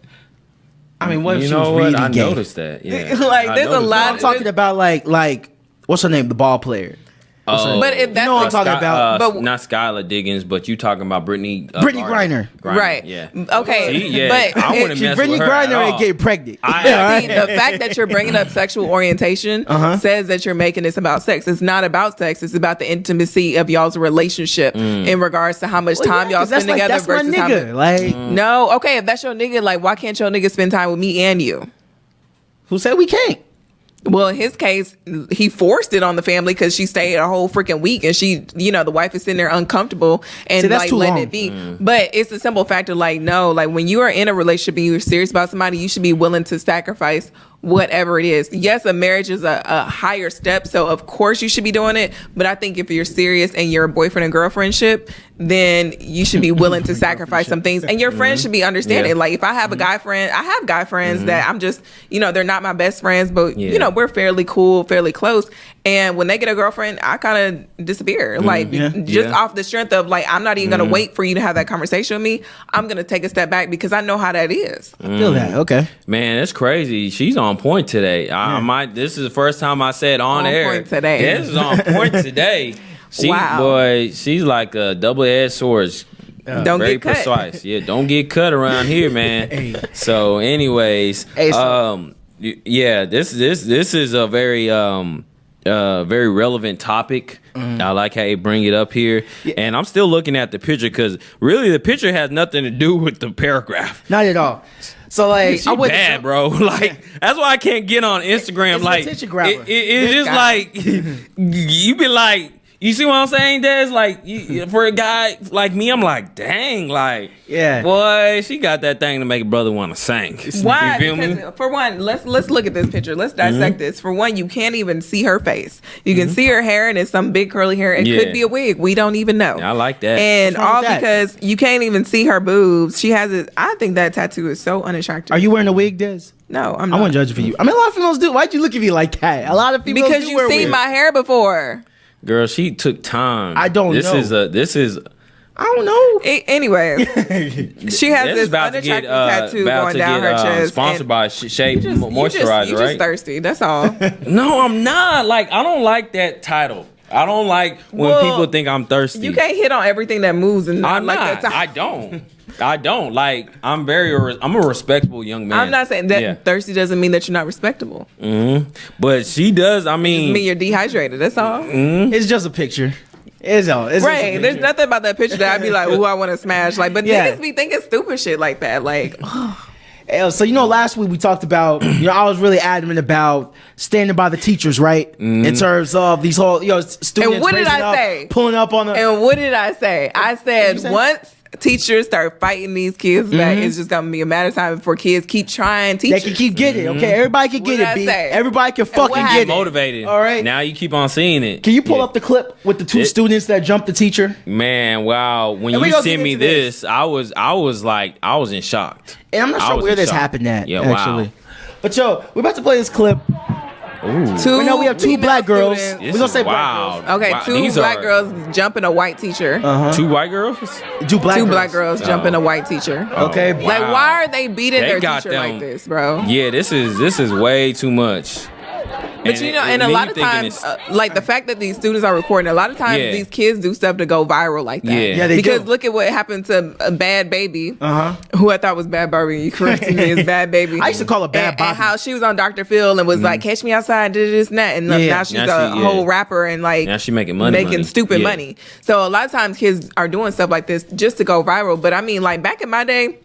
I mean, what if she was really gay? I noticed that. Yeah, like there's a lot. I'm talking about like what's her name? The ball player. But if that's what I'm talking about, but not Skylar Diggins, but you talking about Brittany Griner. Right? Yeah. Okay. See, but I wouldn't mess Brittany with her Griner at ain't all. getting pregnant. See, the fact that you're bringing up sexual orientation says that you're making this about sex. It's not about sex. It's about the intimacy of y'all's relationship in regards to how much time y'all spend together that's versus my how nigga. Like, no, okay, if that's your nigga, like why can't your nigga spend time with me and you? Who said we can't? Well, in his case, he forced it on the family because she stayed a whole freaking week, and she, the wife is sitting there uncomfortable and like letting it be. But it's a simple fact of like, no, like when you are in a relationship and you're serious about somebody, you should be willing to sacrifice whatever it is. Yes, a marriage is a higher step, so of course you should be doing it. But I think if you're serious and you're a boyfriend and girlfriendship, then you should be willing to sacrifice some things, and your friends should be understanding. Like if I have a guy friend, I have guy friends that I'm just, they're not my best friends, but we're fairly cool, fairly close. And when they get a girlfriend, I kind of disappear, off the strength of like, I'm not even gonna wait for you to have that conversation with me. I'm gonna take a step back because I know how that is. I feel that. Okay, man, it's crazy. She's on point today. This is the first time I said on air. Point today. Yeah, this is on point today. She's like a double-edged sword. Don't very get cut. precise. Yeah, don't get cut around here, man. So, anyways, this is a very very relevant topic. I like how you bring it up here, and I'm still looking at the picture because really the picture has nothing to do with the paragraph. Not at all. So like, I went bad, bro. Like that's why I can't get on Instagram. It's like attention grabber. It's just like you be like. You see what I'm saying, Des? Like, for a guy like me, I'm like, dang, like, boy, she got that thing to make a brother want to sing. Why? You feel because me? For one, let's look at this picture. Let's dissect this. For one, you can't even see her face. You can see her hair, and it's some big curly hair. It could be a wig. We don't even know. I like that. And all because you can't even see her boobs. She has it. I think that tattoo is so unattractive. Are you wearing a wig, Des? No, I'm not. I won't judge it for you. I mean, a lot of females do. Why'd you look at me like that? A lot of females because do you've wear seen wigs. my hair before. Girl, she took time. I don't know. This is. I don't know. Anyway, she has this unattractive tattoo going down her chest. Sponsored by Shea Moisturizer, you're right? just thirsty. That's all. No, I'm not. Like, I don't like that title. I don't like when people think I'm thirsty. You can't hit on everything that moves and I'm like not. that. I don't. Like, I'm a respectable young man. I'm not saying that thirsty doesn't mean that you're not respectable. But she does. I mean, it just mean you're dehydrated. That's all. It's just a picture. It's right. There's nothing about that picture that I'd be like, "Ooh, I want to smash." Like, but niggas be thinking stupid shit like that. Like, so last week we talked about, I was really adamant about standing by the teachers, right? In terms of these whole, students. And what did I say? Pulling up on the. And what did I say? I said once teachers start fighting these kids back, it's just gonna be a matter of time before kids keep trying teachers. They can keep getting it, okay? Everybody can get it, B. Everybody can fucking get it. Motivated. All right. Now you keep on seeing it. Can you pull up the clip with the two students that jumped the teacher? Man, wow. When you sent me this, I was in shock. And I'm not sure where this happened at, actually. Wow. But we're about to play this clip. Ooh. We have two black girls. We're gonna say wow. black girls. Okay, wow. two black girls jumping a white teacher. Two white girls? Two black girls jumping a white teacher. Okay. Wow. Like, why are they beating their teacher like this, bro? Yeah, this is way too much. But and a lot of times, like the fact that these students are recording, a lot of times these kids do stuff to go viral like that. Yeah, they because do. look at what happened to a Bad Baby, who I thought was Bad Barbie. You corrected me as Bad Baby. I used to call her Bad Bobby. And how she was on Dr. Phil and was like, "Catch me outside," did this and that, and now she's a whole rapper and like now she making money, stupid money. So a lot of times kids are doing stuff like this just to go viral. But I mean, like back in my day,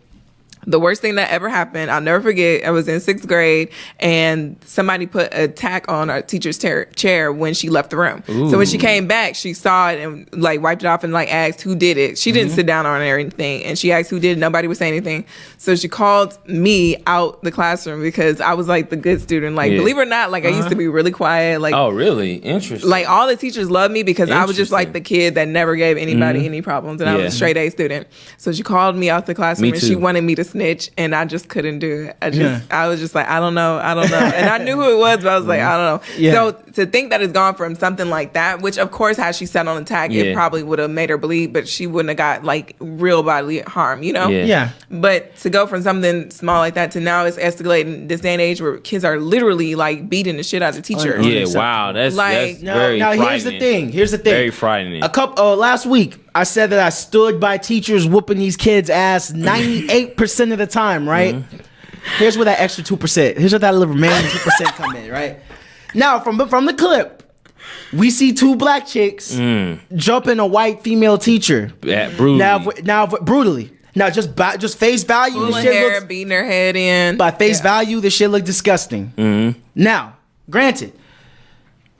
the worst thing that ever happened, I'll never forget, I was in 6th grade and somebody put a tack on our teacher's chair when she left the room. Ooh. So when she came back, she saw it and like wiped it off and like asked who did it. She didn't sit down on it or anything. And she asked who did it. Nobody would say anything. So she called me out the classroom because I was like the good student. Like, believe it or not, like I used to be really quiet. Like, oh, really? Interesting. Like all the teachers loved me because I was just like the kid that never gave anybody any problems. And I was a straight A student. So she called me out the classroom and she wanted me to snitch, and I just couldn't do it. I was just like, I don't know. And I knew who it was, but I was like, I don't know. Yeah. So to think that it's gone from something like that, which of course, had she sat on the tag, it probably would have made her bleed, but she wouldn't have got like real bodily harm, Yeah. But to go from something small like that to now it's escalating this day and age where kids are literally like beating the shit out of teachers. Yeah, wow. That's very frightening. Now here's the thing. Very frightening. Last week, I said that I stood by teachers whooping these kids' ass 98% of the time, right? Here's where that extra 2%. Here's where that little remaining 2% come in, right? Now, from the clip, we see two black chicks jumping a white female teacher. Yeah, brutally. Now, brutally. Now, just face value, Pulling this shit hair, looks, beating her head in. by face value, this shit look disgusting. Now, Granted,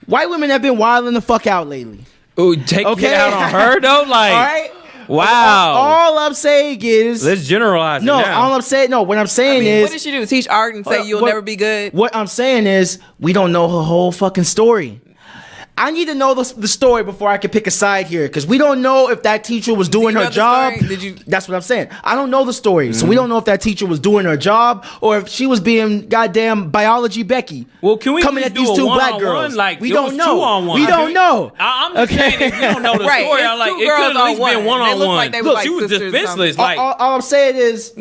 white women have been wilding the fuck out lately. Ooh, take it out on her though, like. All right. Wow. All I'm saying is, let's generalize it now. all I'm saying, what I'm saying is, what did she do? Teach art and say you'll never be good? What I'm saying is, we don't know her whole fucking story. I need to know the story before I can pick a side here, because we don't know if that teacher was doing her job. That's what I'm saying. I don't know the story, so we don't know if that teacher was doing her job or if she was being goddamn biology Becky. Well, can we coming at these two black girls? Like, we don't know. 2-on-1. We don't know. I'm just saying, if we don't know the story, I'm like, it could at least been 1-on-1. Look, she was defenseless. Like, all I'm saying is,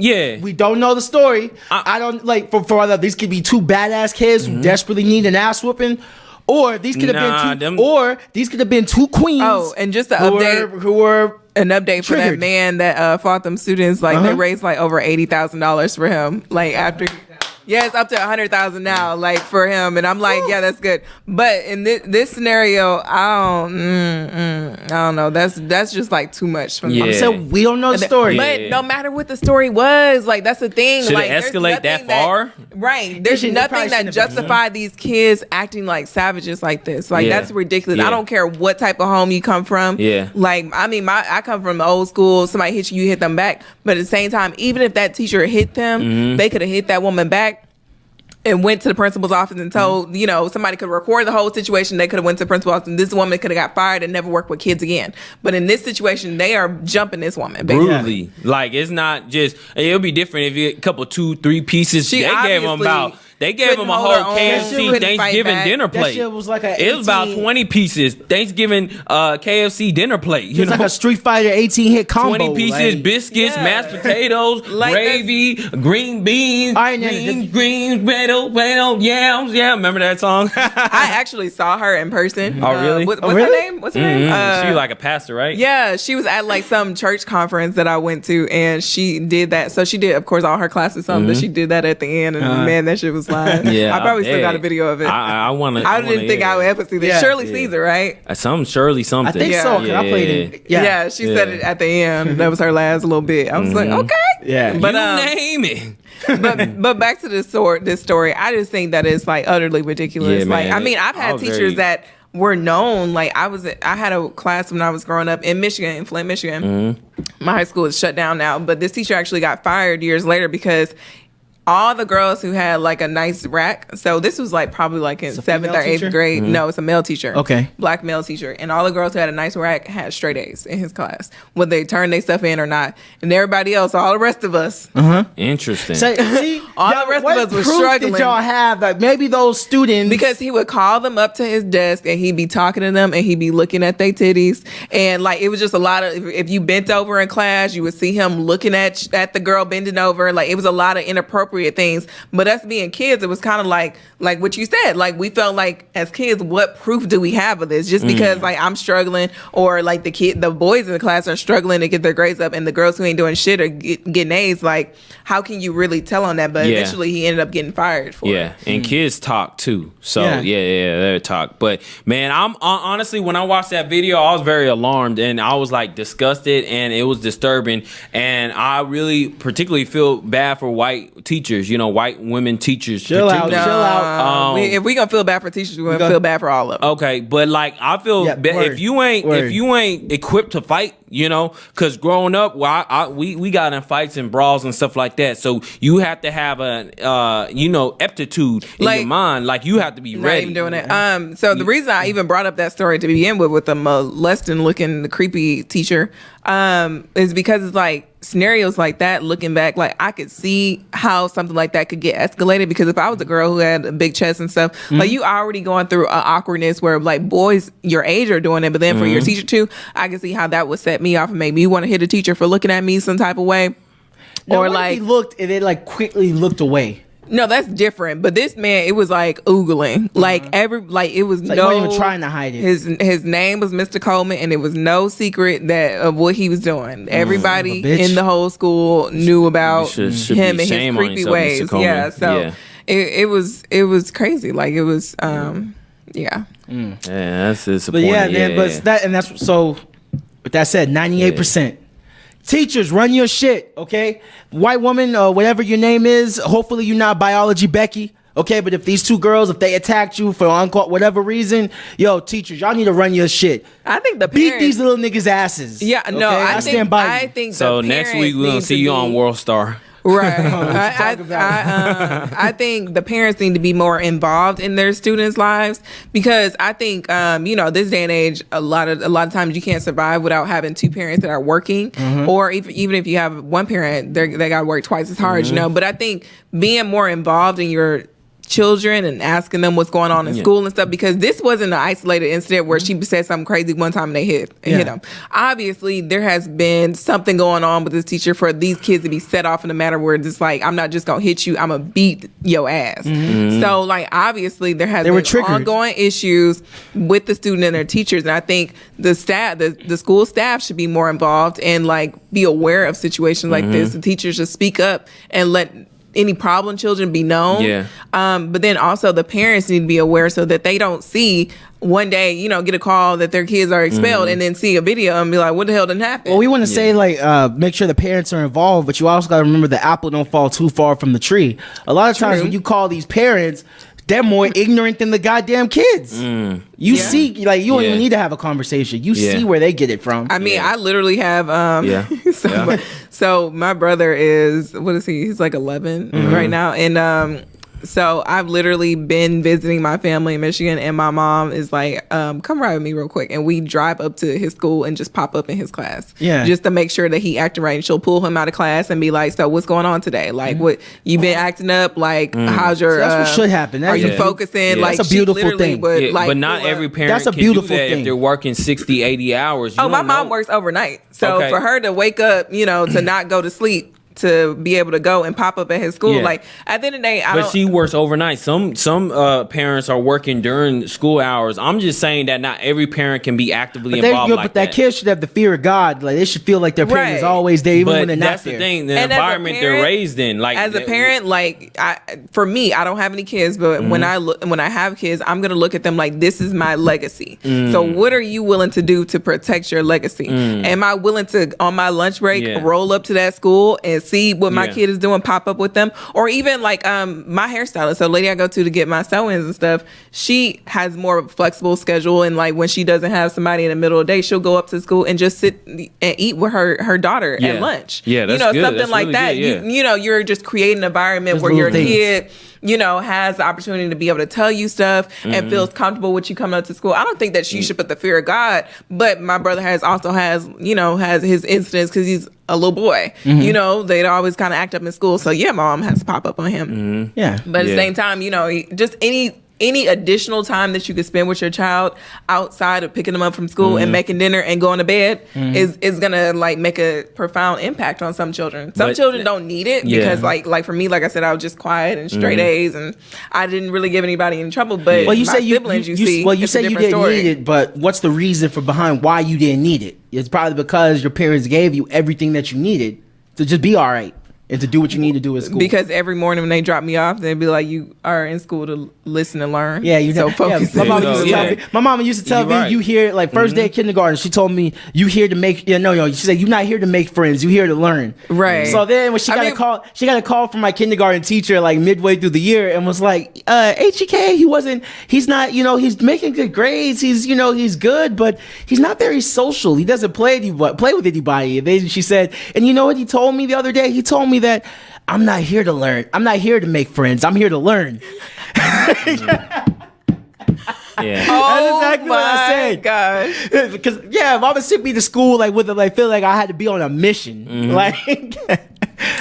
we don't know the story. I don't like for other. These could be two badass kids who desperately need an ass whooping. Or these could have been two queens. Oh, and just to update, who were an update triggered. for that man that fought them students. Like they raised like over $80,000 for him. Like after. Yeah, it's up to 100,000 now, like for him, and I'm like, yeah, that's good. But in this scenario, I don't know. That's just like too much for me. I'm saying we don't know the story, but no matter what the story was, like that's the thing. Should like, it escalate that far? Right. There's nothing that justified these kids acting like savages like this. Like that's ridiculous. I don't care what type of home you come from. Yeah. Like I mean, I come from the old school. Somebody hit you, you hit them back. But at the same time, even if that teacher hit them, they could have hit that woman back. And went to the principal's office and told, somebody could record the whole situation. They could have went to the principal's office and this woman could have got fired and never worked with kids again. But in this situation, they are jumping this woman. Basically. Brutally. Like, it's not just, it'll be different if you get a couple, 2-3 pieces. They gave them a whole KFC Thanksgiving dinner plate. That shit was like it was about 20 pieces. Thanksgiving KFC dinner plate. It's like a Street Fighter 18-hit combo. 20 pieces, biscuits, mashed potatoes, gravy, green beans, green yams. Yeah, remember that song? I actually saw her in person. Oh, really? What's her name? What's her name? She like a pastor, right? Yeah, she was at like some church conference that I went to, and she did that. So she did, of course, all her classes, but she did that at the end, and man, that shit was live. Yeah, I probably still got a video of it. I didn't think I would ever see that. Shirley Caesar, right? Shirley something. I think so. Yeah. I played it. Yeah, she said it at the end. That was her last little bit. I was like, okay. Yeah. But name it. but back to this story, I just think that it's like utterly ridiculous. Yeah, like, I mean, I've had teachers that were known. Like, I had a class when I was growing up in Michigan, in Flint, Michigan. My high school is shut down now, but this teacher actually got fired years later because all the girls who had like a nice rack. So this was like probably like in 7th or 8th grade. No, it's a male teacher. Okay. Black male teacher. And all the girls who had a nice rack had straight A's in his class, whether they turned their stuff in or not. And everybody else, all the rest of us. Interesting. So, see, all the rest of us was struggling. Did y'all have like maybe those students? Because he would call them up to his desk and he'd be talking to them and he'd be looking at their titties. And like it was just a lot of, if you bent over in class, you would see him looking at the girl bending over. Like it was a lot of inappropriate things. But us being kids, it was kind of like what you said. Like we felt like as kids, what proof do we have of this? Just because like I'm struggling, or like the boys in the class are struggling to get their grades up, and the girls who ain't doing shit are getting A's. Like how can you really tell on that? But eventually he ended up getting fired for it. Yeah, and kids talk too. So yeah, they talk. But man, I'm honestly, when I watched that video, I was very alarmed and I was like disgusted, and it was disturbing. And I really particularly feel bad for white teachers. White women teachers. Chill out. If we gonna feel bad for teachers, we're gonna feel bad for all of them. Okay, but like I feel bad if you ain't equipped to fight, because growing up, we got in fights and brawls and stuff like that. So you have to have an aptitude in your mind. Like you have to be ready. Not even doing it. So the reason I even brought up that story to begin with the molesting looking, the creepy teacher, is because it's like scenarios like that, looking back, like I could see how something like that could get escalated, because if I was a girl who had a big chest and stuff, like you already going through an awkwardness where like boys your age are doing it, but then for your teacher too, I can see how that would set me off and make me want to hit a teacher for looking at me some type of way. Now, or what like if he looked and it like quickly looked away. No, that's different. But this man, it was like oogling. Like it was like no. He wasn't even trying to hide it. His name was Mr. Coleman, and it was no secret of what he was doing. Everybody in the whole school knew about him and his creepy ways. Yeah, so it was crazy. Like it was, yeah. Yeah, that's disappointing. But that's so. With that said, 98%. Teachers, run your shit, okay? White woman, whatever your name is, hopefully you're not Biology Becky, Okay, but if these two girls, if they attacked you for uncaught whatever reason, yo, teachers, y'all need to run your shit. I think the beat parents, these little niggas' asses. Yeah, no, okay? I stand by you. I think So next week we're gonna see you on World Star. Right. I think the parents need to be more involved in their students' lives, because I think this day and age, a lot of times you can't survive without having two parents that are working, or even if you have one parent, they got to work twice as hard. But I think being more involved in your children and asking them what's going on in school and stuff, because this wasn't an isolated incident where she said something crazy one time and they hit him. Obviously there has been something going on with this teacher for these kids to be set off in a manner where it's like, I'm not just gonna hit you, I'm gonna beat your ass. So like obviously there has been ongoing issues with the student and their teachers, and I think the staff, the school staff should be more involved and like be aware of situations like this. The teachers should speak up and let any problem children be known. But then also the parents need to be aware so that they don't see one day, get a call that their kids are expelled and then see a video and be like, what the hell didn't happen? Well, we want to say like, make sure the parents are involved, but you also got to remember the apple don't fall too far from the tree. A lot of times when you call these parents, they're more ignorant than the goddamn kids. You see, like, you don't even need to have a conversation. You see where they get it from. I mean, I literally have, so my brother is, what is he? He's like 11 right now. And, so I've literally been visiting my family in Michigan, and my mom is like, come ride with me real quick. And we drive up to his school and just pop up in his class. Just to make sure that he acting right. And she'll pull him out of class and be like, so what's going on today? Like, what, you been acting up? Like, how's your, so that's what should happen. Are you focusing? Like, that's a beautiful thing. Would, but not every parent that's a can beautiful do that thing. if they're working 60, 80 hours. My mom works overnight. So for her to wake up, to not go to sleep, to be able to go and pop up at his school, like at the end of the day, she works overnight. Some parents are working during school hours. I'm just saying that not every parent can be actively involved like that. But that kid should have the fear of God. Like they should feel like their parent is always there, even when they're not there. That's the thing. The environment they're raised in. Like as a parent, like for me, I don't have any kids, but when I have kids, I'm gonna look at them like this is my legacy. So what are you willing to do to protect your legacy? Am I willing to on my lunch break roll up to that school and see what my kid is doing, pop up with them? Or even like my hairstylist, so the lady I go to get my sew-ins and stuff, she has more of a flexible schedule, and like when she doesn't have somebody in the middle of the day, she'll go up to school and just sit and eat with her daughter at lunch. That's something that's like really that. Good, You're just creating an environment where your kid has the opportunity to be able to tell you stuff and feels comfortable with you coming up to school. I don't think that you should put the fear of God, but my brother has his incidents because he's a little boy. They'd always kind of act up in school. So my mom has to pop up on him. But at the same time, just any additional time that you could spend with your child outside of picking them up from school and making dinner and going to bed is gonna like make a profound impact on some children. Some children don't need it because like for me, like I said, I was just quiet and straight A's and I didn't really give anybody any trouble. But you my say siblings, you say you didn't need it, but what's the reason behind why you didn't need it? It's probably because your parents gave you everything that you needed to just be all right and to do what you need to do at school. Because every morning when they drop me off, they'd be like, "You are in school to listen and learn." Yeah, you so focus. My mama used to tell me, you here like first day of kindergarten. She told me you here to make. She said you're not here to make friends. You here to learn. Right. So then when she got a call from my kindergarten teacher like midway through the year and was like, Ejike, he's not, he's making good grades. He's good, but he's not very social. He doesn't play with anybody. And then she said, and you know what he told me the other day? He told me that I'm not here to learn. I'm not here to make friends. I'm here to learn. Yeah. Oh, that's exactly what I said. Gosh. Because mama sent me to school like with feel like I had to be on a mission. Like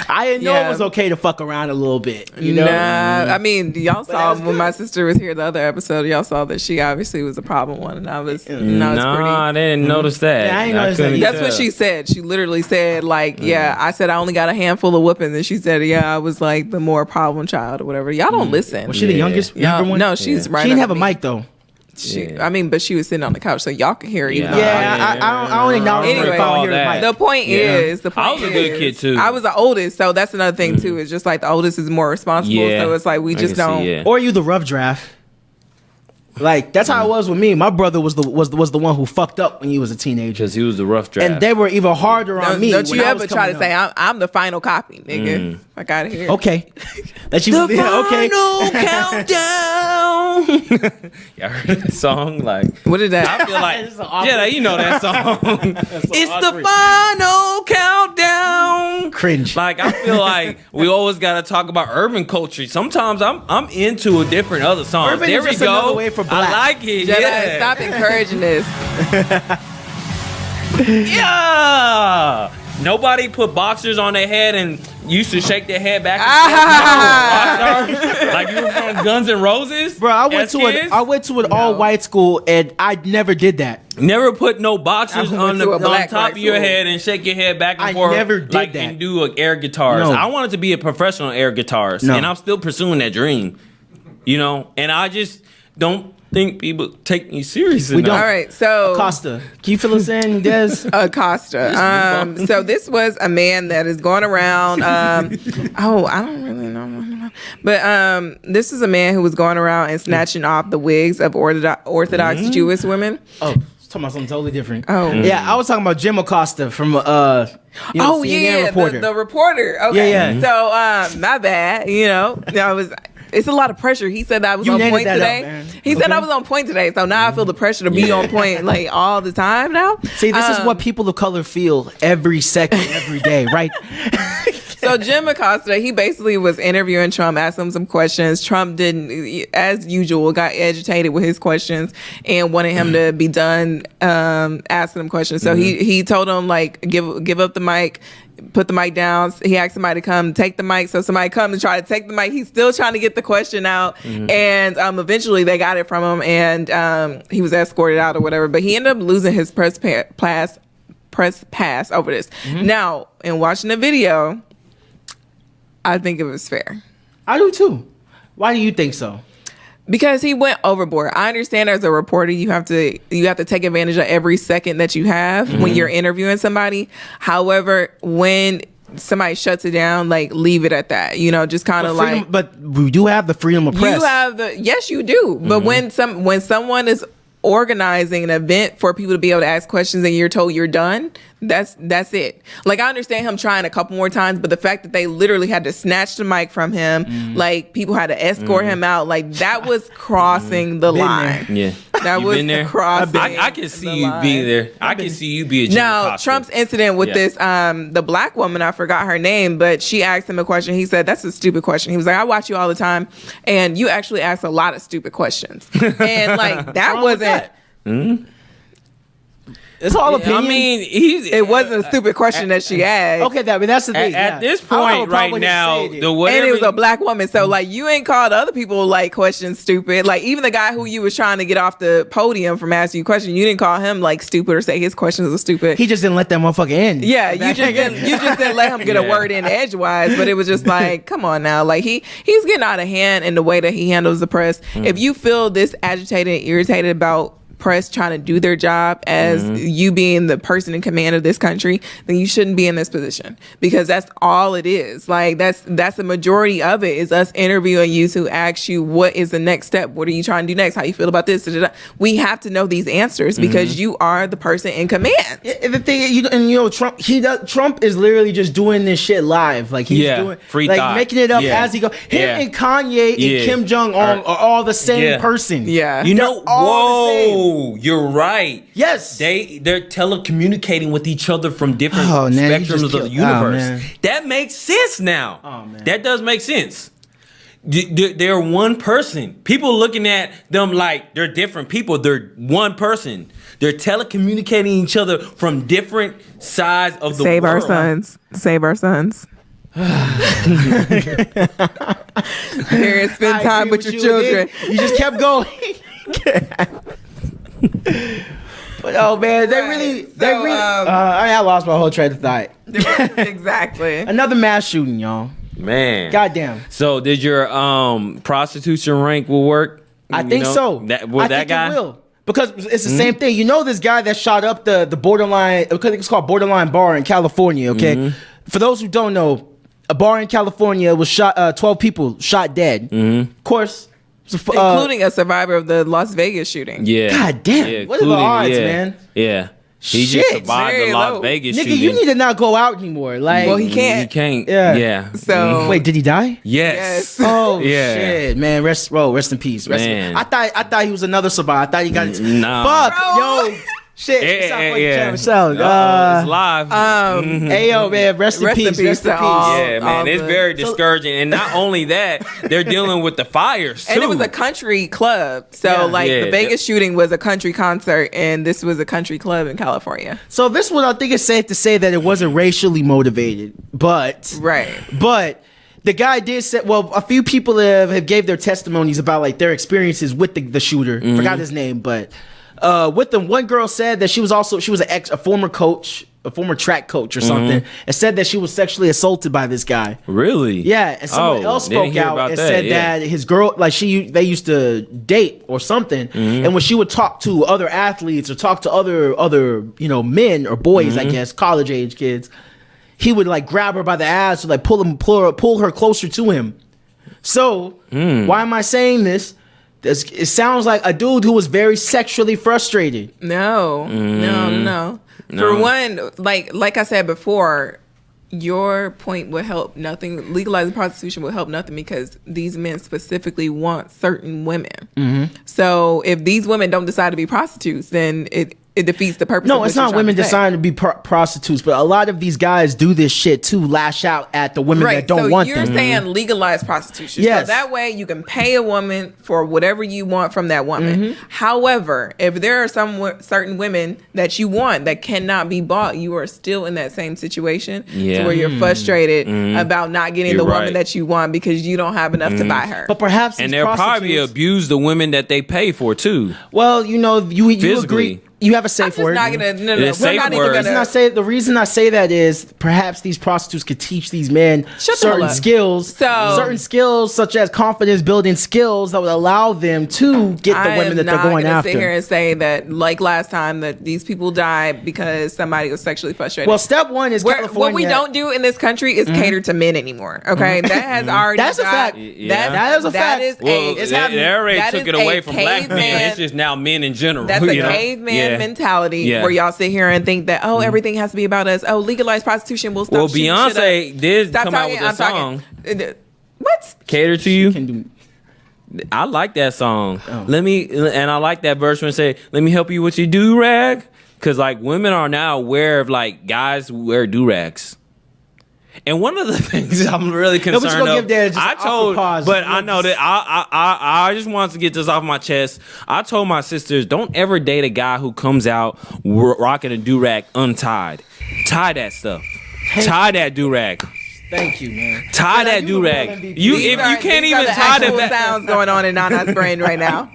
I didn't know it was okay to fuck around a little bit. Nah, I mean, y'all saw when my sister was here the other episode. Y'all saw that she obviously was a problem one, and I was pretty. I didn't notice that. Yeah, I didn't notice that. That's what she said. She literally said, like, I said I only got a handful of whoopings, and she said, I was like the more problem child or whatever. Y'all don't listen. Was she the younger one? No, she's right. She didn't have a mic though. But she was sitting on the couch, so y'all could hear her. I don't acknowledge anyway, the point is, I was a good kid too. I was the oldest, so that's another thing too. It's just like the oldest is more responsible, so it's like we just don't. Or are you the rough draft? Like that's how it was with me. My brother was the one who fucked up when he was a teenager. Because he was the rough draft. And they were even harder on me. Don't you when I ever was try to coming say up. I'm the final copy, nigga? Fuck out of here. Okay. That you the okay. final countdown. Y'all heard that song? Like, What is that? I feel like, It's so awkward. yeah, like, you know that song. It's awkward. the final countdown. Cringe. Like, I feel like we always got to talk about urban culture. Sometimes I'm into a different other song. Urban There is we just another go. way for black. I like it. Jedi, Yeah. stop encouraging this. Yeah. Nobody put boxers on their head and used to shake their head back and forth. No, rockstar. Like you were from Guns N' Roses? Bro, I went as to kids? an all white school and I never did that. Never put no boxers I on went to a on black top of white your school. head and shake your head back and I forth. never did like, that. And do air guitars. No. I wanted to be a professional air guitarist, No. and I'm still pursuing that dream. You know, and I just don't think people take me seriously. don't. All right, so Costa, can you fill us in, Des? Acosta. So this was a man that is going around. I don't really know, but this is a man who was going around and snatching off the wigs of Orthodox Jewish women. Oh, talking about something totally different. Oh. Yeah, I was talking about Jim Acosta from CNN reporter. The reporter. Okay, Yeah. So my bad. You know, it's a lot of pressure. He said I was You on nailed point that up, today. man. He said Okay. I was on point today. So now I feel the pressure to be on point like all the time now. See, this is what people of color feel every second, every day, right? So Jim Acosta, he basically was interviewing Trump, asked him some questions. Trump didn't, as usual, got agitated with his questions and wanted him to be done asking him questions. So he told him like give up the mic, put the mic down. He asked somebody to come take the mic. So somebody come and try to take the mic. He's still trying to get the question out. And eventually they got it from him and he was escorted out or whatever. But he ended up losing his press pass over this. Now, in watching the video, I think it was fair. I do too. Why do you think so? Because he went overboard. I understand as a reporter, you have to take advantage of every second that you have when you're interviewing somebody. However, when somebody shuts it down, like leave it at that. You know, just kind of like. But we do have the freedom of press. You have yes, you do. But when someone is organizing an event for people to be able to ask questions and you're told you're done, that's it. Like I understand him trying a couple more times, but the fact that they literally had to snatch the mic from him, like people had to escort him out, like that was crossing the line. Yeah. That You was been there? crossing. I can see the you line. being there. I can see you be a Jim Now, Acosta. Trump's incident with this, the black woman, I forgot her name, but she asked him a question. He said, "That's a stupid question." He was like, "I watch you all the time, and you actually ask a lot of stupid questions." And like that wasn't. It's all opinion. I mean, It wasn't a stupid question that she asked. okay, that's the thing. at this I don't have a point problem right with him now, saying it. the whatever. And it was a black woman. So like you ain't called other people like questions stupid. Like even the guy who you was trying to get off the podium from asking you questions, you didn't call him like stupid or say his questions are stupid. He just didn't let that motherfucker in. Yeah, you just didn't let him get a word in edgewise, but it was just like, come on now. Like he's getting out of hand in the way that he handles the press. If you feel this agitated and irritated about press trying to do their job as you being the person in command of this country, then you shouldn't be in this position, because that's all it is. Like that's the majority of it, is us interviewing you to ask you what is the next step, what are you trying to do next, how you feel about this. We have to know these answers because you are the person in command. And the thing, Trump is literally just doing this shit live. Like he's doing free like thought. making it up Yeah. as he goes. Him Yeah. and Kanye and Yeah. Kim Jong Un are all the same Yeah. person. Yeah. You know, They're all the same. you're right. Yes. They're telecommunicating with each other from different Oh, man, you spectrums just of the killed- universe. oh, man. That makes sense now. Oh, man. That does make sense. They're one person. People looking at them like they're different people. They're one person. They're telecommunicating each other from different sides of the Save world. our sons. Save our sons. Parents, spend I time agree with your you, children. Nick. You just kept going. But oh man, they really. I lost my whole train of thought. Exactly. Another mass shooting, y'all. Man. Goddamn. So did your prostitution rank will work? I think so. That I think guy? it will. Because it's the same thing. You know this guy that shot up the borderline, because it's called Borderline Bar in California, okay? For those who don't know, a bar in California was shot, 12 people shot dead. Of course, including a survivor of the Las Vegas shooting. Yeah. God damn. Yeah, What are the odds, yeah. man? Yeah. He Shit. just survived Very the Las low. Vegas Nigga, shooting. you need to not go out anymore. Like, Well, he can't. He can't. Yeah. Yeah. So wait, did he die? Yes. Oh Yeah. shit, man! Rest in peace. Man. I thought he was another survivor. I thought he got it. Nah. Fuck, Bro. yo, shit. Yeah. It's live. Hey, yo, man, rest in peace. Rest in to peace. all. Yeah, man, it's the- very discouraging. And not only that, they're dealing with the fires too. And it was a country club. So Yeah. the Vegas shooting was a country concert, and this was a country club in California. So this one, I think it's safe to say that it wasn't racially motivated, but Right. the guy did say, well, a few people have gave their testimonies about like their experiences with the shooter. Forgot his name, but with them, one girl said that she was a former coach, a former track coach or something, and said that she was sexually assaulted by this guy. Really? Yeah, and someone else spoke out and said that his girl, like they used to date or something, and when she would talk to other athletes or talk to other men or boys, I guess college age kids, he would like grab her by the ass or like pull her closer to him. So why am I saying this? It sounds like a dude who was very sexually frustrated. No. For one, like I said before, your point would help nothing. Legalizing prostitution would help nothing because these men specifically want certain women. So if these women don't decide to be prostitutes, then it defeats the purpose. No, of it's what not you're women trying to say. deciding to be prostitutes, but a lot of these guys do this shit to lash out at the women that don't want You're them. saying legalize prostitution. Yes. So that way you can pay a woman for whatever you want from that woman. However, if there are certain women that you want that cannot be bought, you are still in that same situation to where you're frustrated about not getting You're the woman right. that you want because you don't have enough to buy her. But perhaps And these they'll probably prostitutes- abuse the women that they pay for too. Well, you Physically. agree. You have a I'm safe just word. not gonna. No, It's we're safe not word. even gonna. The reason I say that is perhaps these prostitutes could teach these men Shut the hell certain up. skills, certain skills such as confidence building skills that would allow them to get the women that they're going I'm not after. gonna sit here and say that, like last time, that these people died because somebody was sexually frustrated. Well, step one is California. What we don't do in this country is cater to men anymore. Okay, that has already. That's a fact. Yeah. That is a fact. That is Well, it's they already that took is it a away from black men. caveman- It's just now men in general. That's a you know? caveman mentality Yeah. where y'all sit here and think that everything has to be about us. Oh, legalize prostitution will stop. Well, shooting shit Beyonce up. did Stop come out talking, with a I'm song. talking. What? Cater to you. Can do- I like that song. And I like that verse when it say, "Let me help you with your do rag," because like women are now aware of like guys who wear do rags. And one of the things I'm really but you concerned gonna of, give that just I an told, awkward pause. but I know that I just wanted to get this off my chest. I told my sisters, don't ever date a guy who comes out rocking a do rag untied. Tie that stuff. Tie that do rag. Thank you, man. Tie Yeah, that you do the rag. real MVP. You These if are- you can't these even are the tie actual that. sounds going on in Nana's brain right now.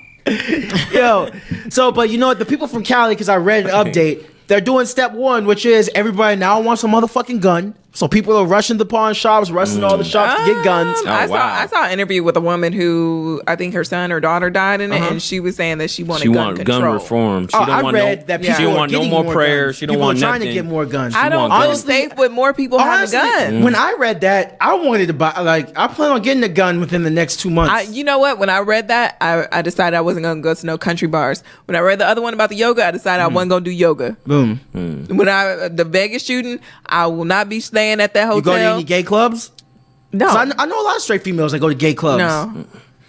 Yo, so but you know what? The people from Cali, because I read an update, they're doing step one, which is everybody now wants a motherfucking gun. So people are rushing the pawn shops, rushing all the shops to get guns. I wow. saw an interview with a woman who I think her son or daughter died in it, and she was saying that she wanted She gun want control. gun reform. She Oh, don't I want read that people She don't are want no getting more prayers. guns. She don't People want are trying nothing. to get more guns. I don't want feel guns. safe with more people having a gun. When I read that, I wanted to buy. Like, I plan on getting a gun within the next 2 months. You know what? When I read that, I decided I wasn't going to go to no country bars. When I read the other one about the yoga, I decided I wasn't going to do yoga. Boom. When the Vegas shooting, I will not be staying at that hotel. You go to any gay clubs? No. 'Cause I know a lot of straight females that go to gay clubs. No.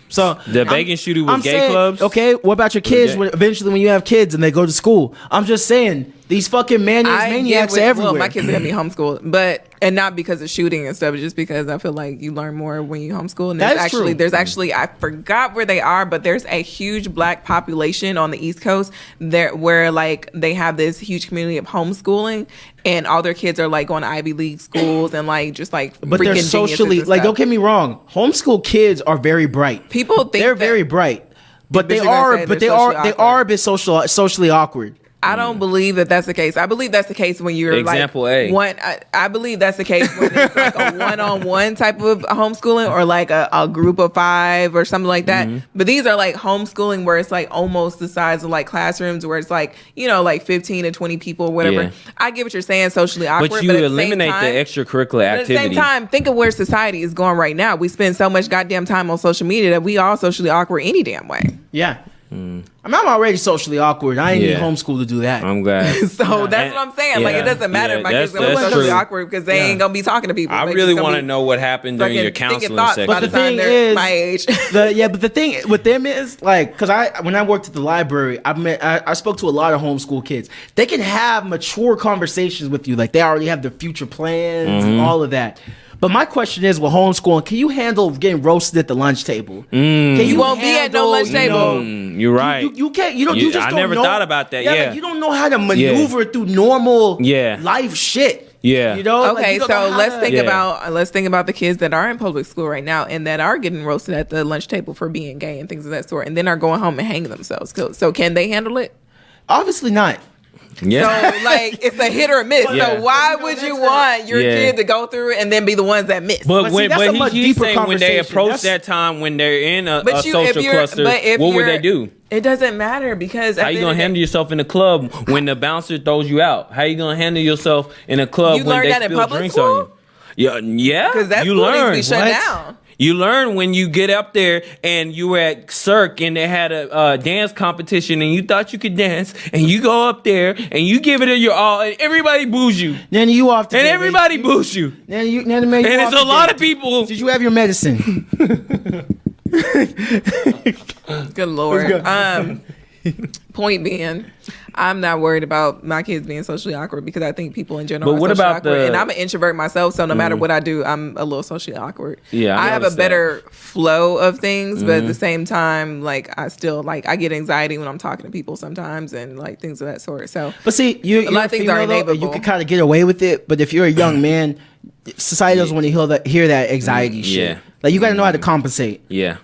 So The Vegas shooting with gay clubs? Okay, what about your kids? gay- Eventually, when you have kids and they go to school, I'm just saying these fucking maniacs are everywhere. Well, my kids are gonna be homeschooled, and not because of shooting and stuff, just because I feel like you learn more when you homeschool. And That's true. there's actually I forgot where they are, but there's a huge black population on the East Coast there where like they have this huge community of homeschooling, and all their kids are like going to Ivy League schools and like just like But freaking they're geniuses socially and like. stuff. Don't get me wrong. Homeschool kids are very bright. People think they're that- very bright, but But they you're gonna are. say But they're they are. socially They are a bit socially awkward. I don't believe that that's the case. I believe that's the case when you're Example like A. one. I believe that's the case when it's like a one-on-one type of homeschooling or like a group of 5 or something like that. But these are like homeschooling where it's like almost the size of like classrooms where it's like, you know, like 15 to 20 people or whatever. Yeah. I get what you're saying, socially awkward. But you at the eliminate same time, the extracurricular At the same activity. time, think of where society is going right now. We spend so much goddamn time on social media that we all socially awkward any damn way. Yeah. I mean, I'm already socially awkward. I ain't need homeschool to do that. I'm glad. So that's what I'm saying. Like, it doesn't matter if my kids going to be socially awkward because they ain't going to be talking to people. I really want to know what happened during your counseling section. But the thing is, my age. But the thing with them is like, because when I worked at the library, I spoke to a lot of homeschool kids. They can have mature conversations with you, like they already have their future plans and all of that. But my question is, with homeschooling, can you handle getting roasted at the lunch table? Can you won't be at no lunch table. You're right. You can't. You don't. You just I don't never know. thought about that. Yeah. Like, you don't know how to maneuver through normal life shit. Yeah. You know. Okay, so let's think about the kids that are in public school right now and that are getting roasted at the lunch table for being gay and things of that sort, and then are going home and hanging themselves. So can they handle it? Obviously not. Yeah. So like it's a hit or a miss. Yeah. So why would you want your kid to go through it and then be the ones that miss? But he's saying when they approach That's, that time when they're in a social cluster, what would they do? It doesn't matter because how you gonna handle yourself in a club when the bouncer throws you out? How you gonna handle yourself in a club when they spill drinks on you? Yeah, because that you school learn. needs to be shut down. You learn when you get up there and you were at Cirque and they had a dance competition and you thought you could dance and you go up there and you give it your all and everybody boos you. Then you off to and everybody boos you. Then it's a lot of people. Did you have your medicine? Good Lord. Point being, I'm not worried about my kids being socially awkward because I think people in general are socially awkward. And I'm an introvert myself, so no matter what I do, I'm a little socially awkward. Yeah, I have a better flow of things, but at the same time, like I still I get anxiety when I'm talking to people sometimes and like things of that sort. So, but see, a lot of things are enable. You can kind of get away with it, but if you're a young man, society doesn't want to hear that anxiety shit. Yeah. Like you got to know how to compensate. Yeah.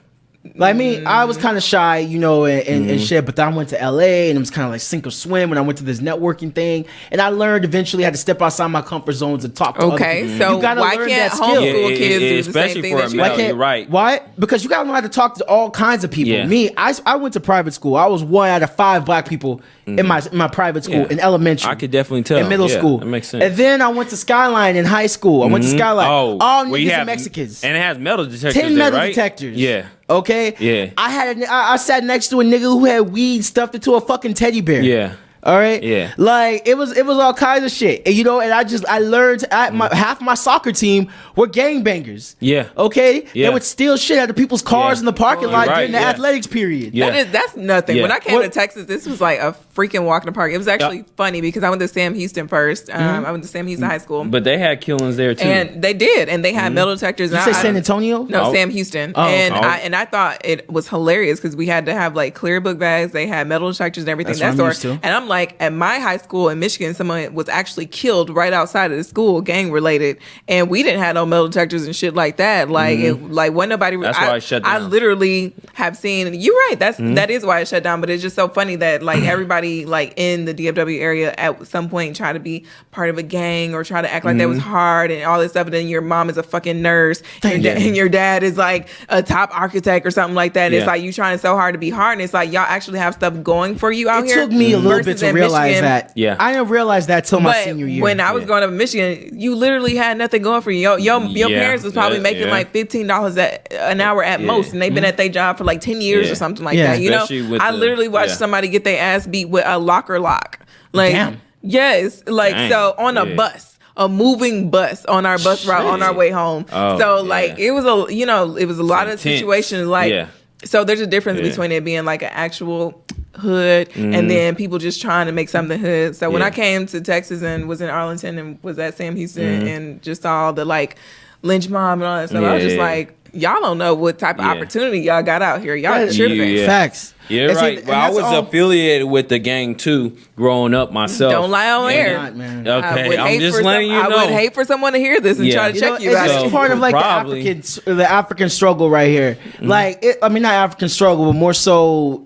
Like me, I was kind of shy, you know, and shit. But then I went to LA, and it was kind of like sink or swim when I went to this networking thing, and I learned eventually how to step outside my comfort zones and talk to other people. So you gotta why learn can't that skill. homeschool kids do the same thing that you do? You're right. Why? Because you gotta know how to talk to all kinds of people. Yeah. Me, I went to private school. I was 1 out of 5 black people in my private school in elementary. I could definitely tell. In middle school. That makes sense. And then I went to Skyline in high school. I went to Skyline. All niggas and Mexicans. And it has metal detectors 10 metal right? detectors. Yeah. Okay? Yeah. I sat next to a nigga who had weed stuffed into a fucking teddy bear. Yeah. All right. Yeah. Like it was all kinds of shit, and you know, and I learned half my soccer team were gangbangers. Yeah. Okay. Yeah. They would steal shit out of people's cars in the parking lot during the athletics period. Yeah. That's nothing. Yeah. When I came to Texas, this was like a freaking walk in the park. It was actually funny because I went to Sam Houston first. I went to Sam Houston High School. But they had killings there too. And they did, and they had metal detectors. Did you say San Antonio? No, Sam Houston. I thought it was hilarious because we had to have like clear book bags. They had metal detectors and everything. That's what I'm used to. And I'm like, at my high school in Michigan, someone was actually killed right outside of the school, gang related, and we didn't have no metal detectors and shit like that. Like, wasn't nobody. That's why it shut down. I literally have seen. You're right. That is why it shut down. But it's just so funny that like everybody like in the DFW area at some point try to be part of a gang or try to act like that was hard and all this stuff. And then your mom is a fucking nurse and your dad is like a top architect or something like that. Yeah. It's like you trying so hard to be hard, and it's like y'all actually have stuff going for you out here. It took me a little bit to realize Michigan, that. Yeah. I didn't realize that till my senior year. When I was growing up in Michigan, you literally had nothing going for you. Your parents was probably making like $15 an hour at most, and they've been at their job for like 10 years or something like that. You know, I literally watched somebody get their ass beat with a locker lock. Like, yes, like so on a bus. A moving bus on our bus route on our way home. Like it was a lot of situations like so there's a difference between it being like an actual hood and then people just trying to make something hood. So when I came to Texas and was in Arlington and was at Sam Houston and just saw the like lynch mob and all that stuff, I was just like, y'all don't know what type of opportunity y'all got out here. Y'all tripping. Facts. You're right. Well, I was affiliated with the gang too, growing up myself. Don't lie on air. Okay, I'm just letting you know. I would hate for someone to hear this and try to check you out. It's part of like the African struggle right here. Like, not African struggle, but more so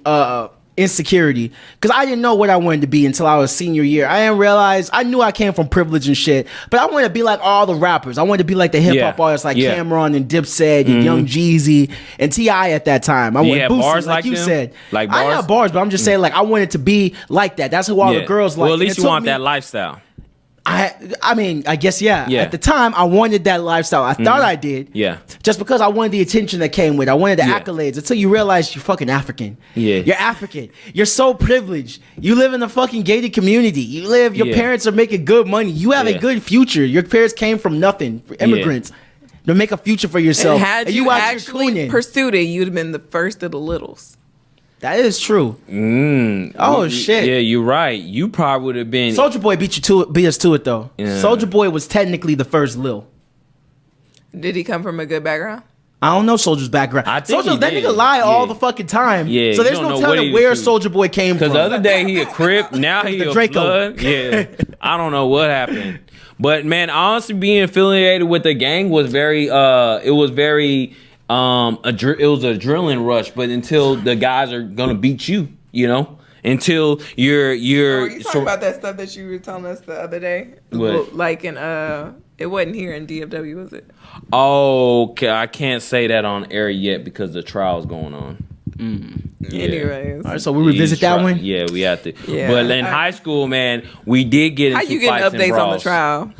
insecurity because I didn't know what I wanted to be until I was senior year. I didn't realize. I knew I came from privilege and shit, but I wanted to be like all the rappers. I wanted to be like the hip hop artists like Cameron and Dipset and Young Jeezy and T.I. at that time. I wanted Boosie, bars like you them? said. Like bars? I have bars, but I'm just saying like I wanted to be like that. That's who all the girls like. Well, at least you want that lifestyle. I mean, I guess, yeah. Yeah. At the time, I wanted that lifestyle. I thought I did. Yeah. Just because I wanted the attention that came with it. I wanted the accolades until you realize you're fucking African. Yeah. You're African. You're so privileged. You live in a fucking gated community. Your parents are making good money. You have a good future. Your parents came from nothing. Immigrants. To make a future for yourself. And had you out here actually cooning. pursued it, you'd have been the first of the littles. That is true. Oh shit. Yeah, you're right. You probably would have been. Soulja Boy beat us to it though. Yeah. Soulja Boy was technically the first Lil. Did he come from a good background? I don't know Soulja's background. I think Soulja, that nigga lie all the fucking time. Yeah, so there's you don't no know telling where Soulja Boy came from. Because the other day he a Crip, now he a Draco. Blood. Yeah, I don't know what happened. But man, honestly, being affiliated with the gang was very. It was very. It was an adrenaline rush. But until the guys are gonna beat you, you know. Until you're. Were you talking about that stuff that you were telling us the other day? What? Like in it wasn't here in DFW, was it? Okay, I can't say that on air yet because the trial's going on. Yeah. Anyways. All right, so we revisit that one. Yeah, we have to. Yeah. But in high school, man, we did get into How you getting fights and updates on the brawls. trial?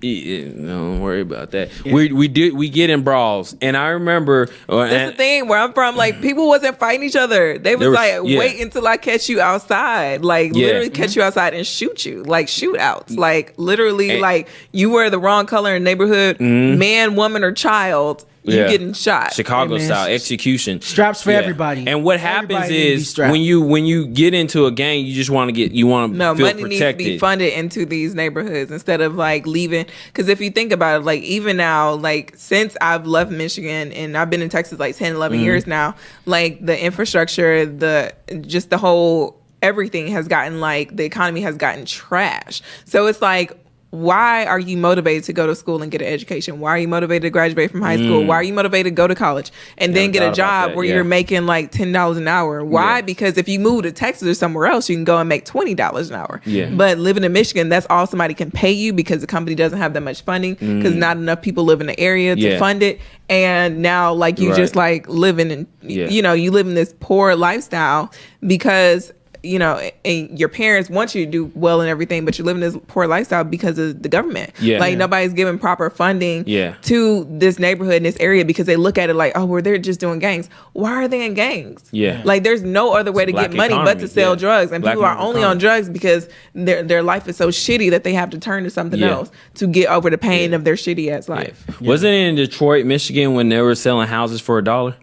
Yeah, don't worry about that. Yeah. We get in brawls, and I remember That's the thing where I'm from. Like people wasn't fighting each other. They was like, wait until I catch you outside. Like literally catch you outside and shoot you. Like shootouts. Like literally, like you wear the wrong color in the neighborhood, man, woman, or child. You getting shot. Chicago style execution. Straps for everybody. And what happens is when you get into a gang, you just want to feel money protected. needs to be funded into these neighborhoods instead of like leaving. Because if you think about it, like even now, like since I've left Michigan and I've been in Texas like 10, 11 years now, like the infrastructure, the whole everything has gotten like the economy has gotten trash. So it's like, why are you motivated to go to school and get an education? Why are you motivated to graduate from high school? Why are you motivated to go to college and then get a job where you're making like $10 an hour? Why? Because if you move to Texas or somewhere else, you can go and make $20 an hour. Yeah. But living in Michigan, that's all somebody can pay you because the company doesn't have that much funding because not enough people live in the area to fund it. And now like you just like living in, you know, you live in this poor lifestyle because you know, and your parents want you to do well and everything, but you're living this poor lifestyle because of the government. Nobody's giving proper funding to this neighborhood in this area because they look at it like, oh, well, they're just doing gangs. Why are they in gangs? Like there's no other way to get money but to sell drugs. And people are only on drugs because their life is so shitty that they have to turn to something else to get over the pain of their shitty ass life. Wasn't it in Detroit, Michigan when they were selling houses for $1?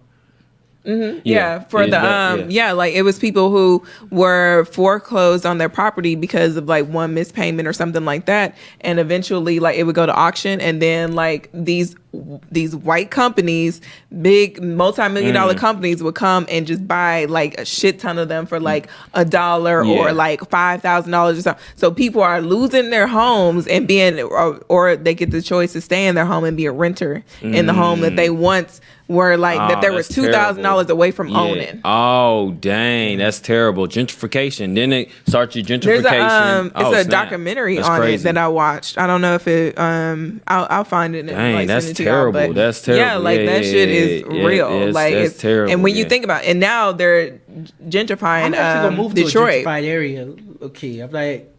Like it was people who were foreclosed on their property because of like one mispayment or something like that, and eventually like it would go to auction, and then like these white companies, big multi-million-dollar companies would come and just buy like a shit ton of them for like $1 or like $5,000 or something. So people are losing their homes and being or they get the choice to stay in their home and be a renter in the home that they once were like that they were $2,000 away from owning. Oh dang, that's terrible. Gentrification. Then it starts your gentrification. It's a documentary on it that I watched. I don't know if it I'll find it. Dang, and that's send it to terrible. y'all, but That's terrible. Yeah, like that shit is real. Like that's it's terrible. And when you think about it, and now they're gentrifying I'm actually gonna move Detroit. to a gentrified area. Okay, I'm like.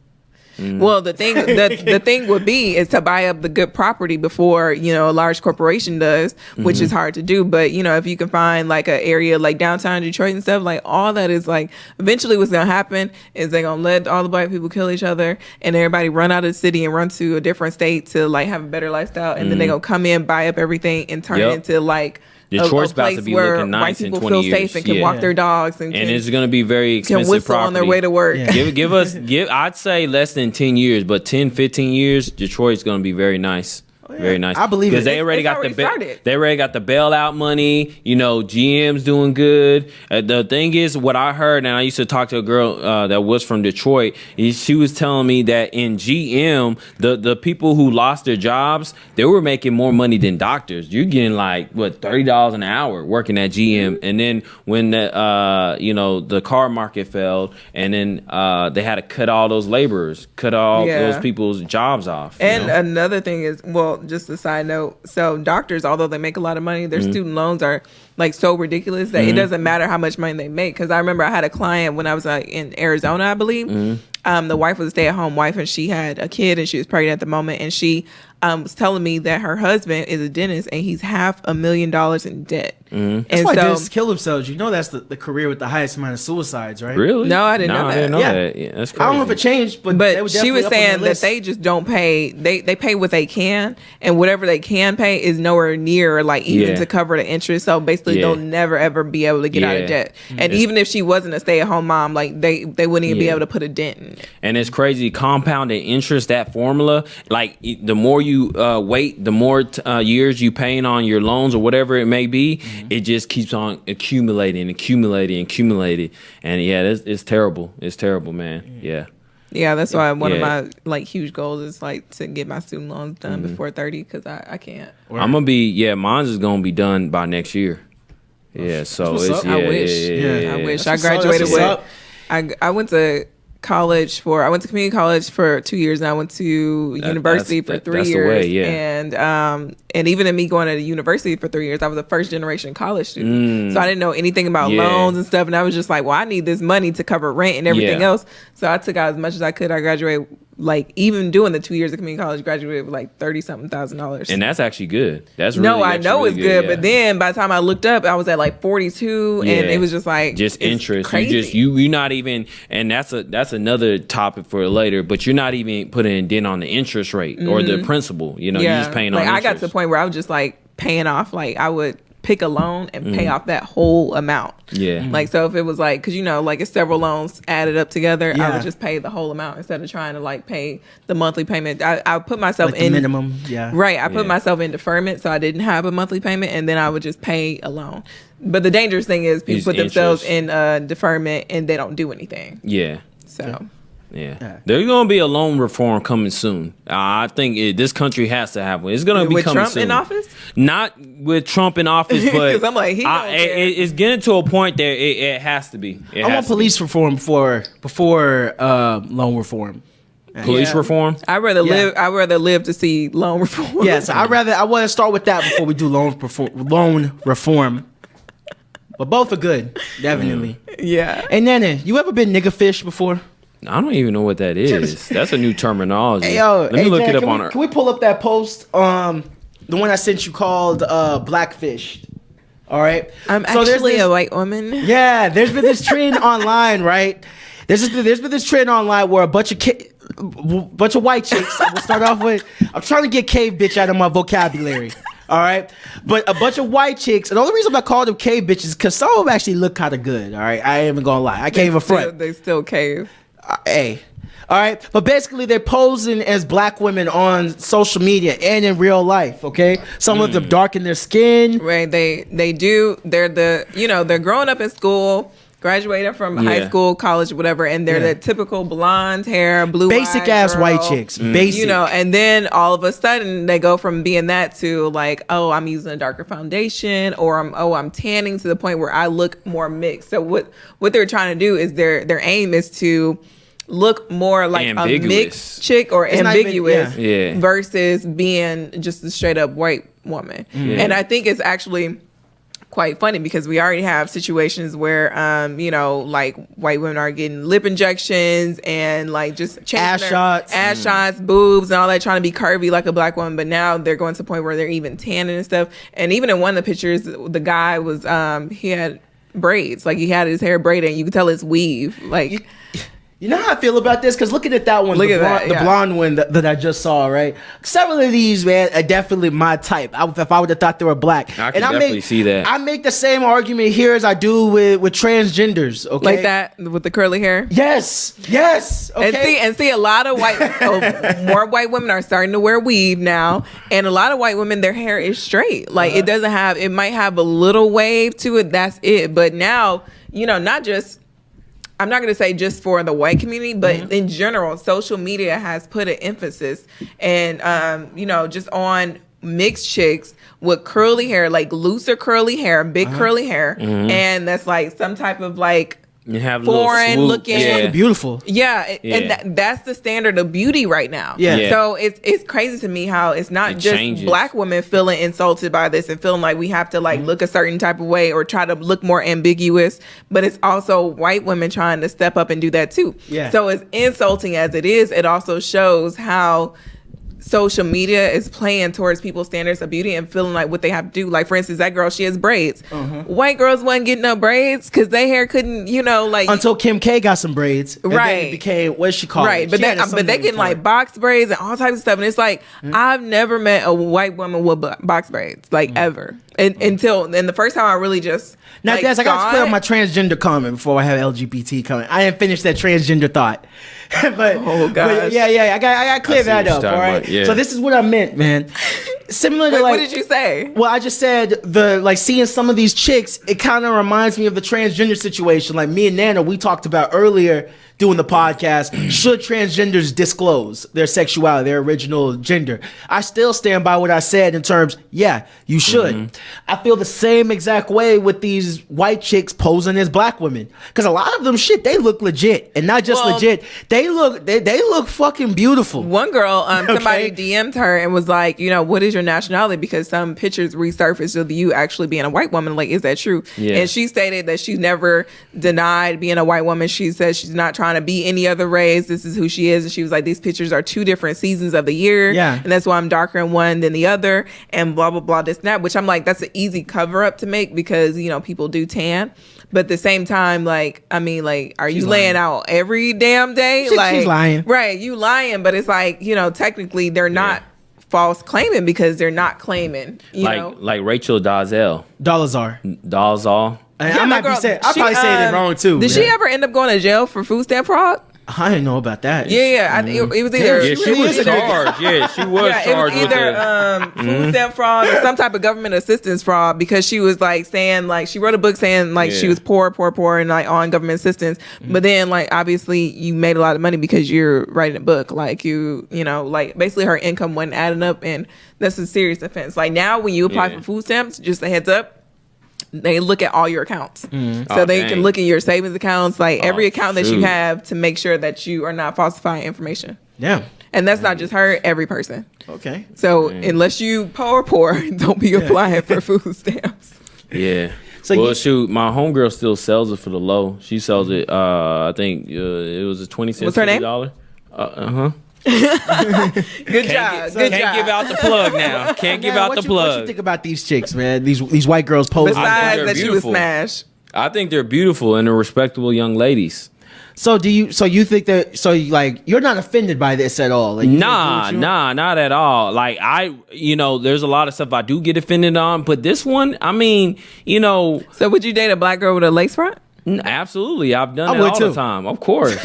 Well, the thing would be is to buy up the good property before, you know, a large corporation does, which is hard to do. But, you know, if you can find like an area like downtown Detroit and stuff, like all that is like eventually what's going to happen is they're going to let all the black people kill each other and everybody run out of the city and run to a different state to like have a better lifestyle. And then they're going to come in, buy up everything and turn it into like Detroit's a place about to be where looking nice white in people 20 feel years. safe and can walk their dogs and it's going to be very expensive can whistle property. on their way to work. I'd say less than 10 years, but 10, 15 years, Detroit's going to be very nice. Very nice. I believe because it. they already It's got already started. they already got the bailout money. You know, GM's doing good. The thing is, what I heard, and I used to talk to a girl that was from Detroit. She was telling me that in GM, the people who lost their jobs, they were making more money than doctors. You're getting like what $30 an hour working at GM, and then when the car market failed, and then they had to cut all those laborers, cut all those people's jobs off. And another thing is, well, just a side note. So doctors, although they make a lot of money, their student loans are like so ridiculous that it doesn't matter how much money they make. Because I remember I had a client when I was in Arizona, I believe. The wife was a stay-at-home wife, and she had a kid, and she was pregnant at the moment. And she was telling me that her husband is a dentist, and he's $500,000 in debt. That's why dentists kill themselves. You know, that's the career with the highest amount of suicides, right? Really? No, I didn't know that. I didn't know Yeah. that. Yeah, that's crazy. I don't know if it changed, but they were she was definitely up on saying the that list. they just don't pay. They pay what they can, and whatever they can pay is nowhere near like even to cover the interest. So basically, they'll never ever be able to get out of debt. And even if she wasn't a stay-at-home mom, like they wouldn't even be able to put a dent in it. And it's crazy. Compounded interest, that formula, like the more you wait, the more years you paying on your loans or whatever it may be, it just keeps on accumulating. And yeah, it's terrible. It's terrible, man. Yeah. Yeah, that's why one of my like huge goals is like to get my student loans done before 30 because I can't. I'm gonna be mine's is gonna be done by next year. Yeah, so it's I wish. I wish. I graduated with. I went to college I went to community college for 2 years, and I went to university for 3 years. And even in me going to university for 3 years, I was a first generation college student. So I didn't know anything about loans and stuff. And I was just like, well, I need this money to cover rent and everything else. So I took out as much as I could. I graduated, like even doing the 2 years of community college, graduated with like $30-something thousand. And that's actually good. That's really, I know really it's good. But then by the time I looked up, I was at like 42, and it was just like just interest. Crazy. You're not even, and that's another topic for later. But you're not even putting a dent on the interest rate or the principal. You know, you're just paying on interest. I got to the point where I was just like paying off. Like I would pick a loan and pay off that whole amount. Yeah. Like, so if it was like, cause like it's several loans added up together, I would just pay the whole amount instead of trying to like pay the monthly payment. I put myself like in the minimum. Yeah. Right. I put myself in deferment, so I didn't have a monthly payment, and then I would just pay a loan. But the dangerous thing is people put themselves in deferment and they don't do anything. Yeah. So. Yeah. There's gonna be a loan reform coming soon. I think this country has to have one. It's gonna be coming soon. With Trump in office? Not with Trump in office, but because I'm like, it's getting to a point that it has to be. I want police reform before loan reform. Police reform? I'd rather live to see loan reform. Yeah, so I want to start with that before we do loan reform. But both are good, definitely. Yeah. And Nene, you ever been nigga fish before? I don't even know what that is. That's a new terminology. Hey, yo, Let me look it up on her. Can we pull up that post? The one I sent you called Blackfish. All right. I'm actually a white woman. Yeah, there's been this trend online, right? There's been this trend online where a bunch of white chicks. We'll start off with. I'm trying to get cave bitch out of my vocabulary. All right, but a bunch of white chicks, and the only reason I call them cave bitches is because some of them actually look kind of good. All right, I ain't even gonna lie. I can't even front. They still cave. Hey, all right, but basically they're posing as black women on social media and in real life. Okay, some of them darken their skin. Right, they do. They're they're growing up in school, graduating from high school, college, whatever, and they're the typical blonde hair, blue basic ass white chicks. Basic, and then all of a sudden they go from being that to like, oh, I'm using a darker foundation, or I'm tanning to the point where I look more mixed. So what they're trying to do is their aim is to look more like ambiguous. A mixed chick or it's ambiguous versus being just a straight up white woman. And I think it's actually quite funny because we already have situations where like white women are getting lip injections and like just ass shots, boobs and all that, trying to be curvy like a black woman. But now they're going to the point where they're even tanning and stuff. And even in one of the pictures, the guy was he had braids, like he had his hair braided and you could tell it's weave, like You know how I feel about this? Because looking at that one, the blonde one that I just saw, right? Several of these, man, are definitely my type. If I would have thought they were black. I can definitely see that. I make the same argument here as I do with transgenders, okay? Like that, with the curly hair? Yes, okay? And see, a lot of more white women are starting to wear weave now. And a lot of white women, their hair is straight. Like, it might have a little wave to it, that's it. But now, I'm not going to say just for the white community, but in general, social media has put an emphasis and, just on mixed chicks with curly hair, like looser curly hair, big curly hair. And that's like some type of like you have foreign looking. Yeah. Beautiful. Yeah. And that's the standard of beauty right now. Yeah. So it's crazy to me how it's not just changes. black women feeling insulted by this and feeling like we have to like look a certain type of way or try to look more ambiguous, but it's also white women trying to step up and do that too. Yeah. So as insulting as it is, it also shows how social media is playing towards people's standards of beauty and feeling like what they have to do. Like, for instance, that girl, she has braids. White girls wasn't getting no braids because their hair couldn't, until Kim K got some braids. And right. then it became, what's she called? Right. But they getting like box braids and all types of stuff. And it's like, I've never met a white woman with box braids, like ever. And the first time I really just now, guys, I got to clear up my transgender comment before I have LGBT comment. I didn't finish that transgender thought, but oh gosh, I got to clear that up. All right. Yeah. So this is what I meant, man. Similar to what did you say? Well, I just said seeing some of these chicks. It kind of reminds me of the transgender situation. Like me and Nana, we talked about earlier doing the podcast. Should transgenders disclose their sexuality, their original gender? I still stand by what I said in terms. Yeah, you should. I feel the same exact way with these white chicks posing as black women, because a lot of them they look legit, and not just legit. They look fucking beautiful. One girl, somebody DM'd her and was like, what is your nationality? Because some pictures resurfaced of you actually being a white woman. Like, is that true? Yeah. And she stated that she's never denied being a white woman. She says she's not trying to be any other race. This is who she is. And she was like, these pictures are 2 different seasons of the year. Yeah. And that's why I'm darker in one than the other, and blah, blah, blah, this and that, which I'm like, that's an easy cover up to make because, people do tan. But at the same time, are you laying out every damn day? She's lying. Right. You lying. But it's like, technically they're not false claiming because they're not claiming, like Rachel Dolezal. I might be saying, I'll probably say it wrong too. Did she ever end up going to jail for food stamp fraud? I didn't know about that. Yeah. It was either she was charged. Yeah, she was charged with either food stamp fraud or some type of government assistance fraud, because she was like saying, like, she wrote a book saying like she was poor and like on government assistance, but then like obviously you made a lot of money because you're writing a book, like like basically her income wasn't adding up, and that's a serious offense. Like now when you apply for food stamps, just a heads up, they look at all your accounts. So they can look at your savings accounts, like every account that you have, to make sure that you are not falsifying information. Yeah. And that's not just her, every person. Okay. So unless you poor, don't be applying for food stamps. Yeah. So shoot, my homegirl still sells it for the low. She sells it, I think it was a 20 cents. What's her name? $20. Good job. Can't give out the plug now. Can't give out the plug. What you think about these chicks, man? These white girls posing. Besides that you would smash. I think they're beautiful and they're respectable young ladies. So you think that? So you're not offended by this at all? Like, nah, not at all. Like there's a lot of stuff I do get offended on, but this one, So would you date a black girl with a lace front? Absolutely, I've done it all the time. Of course.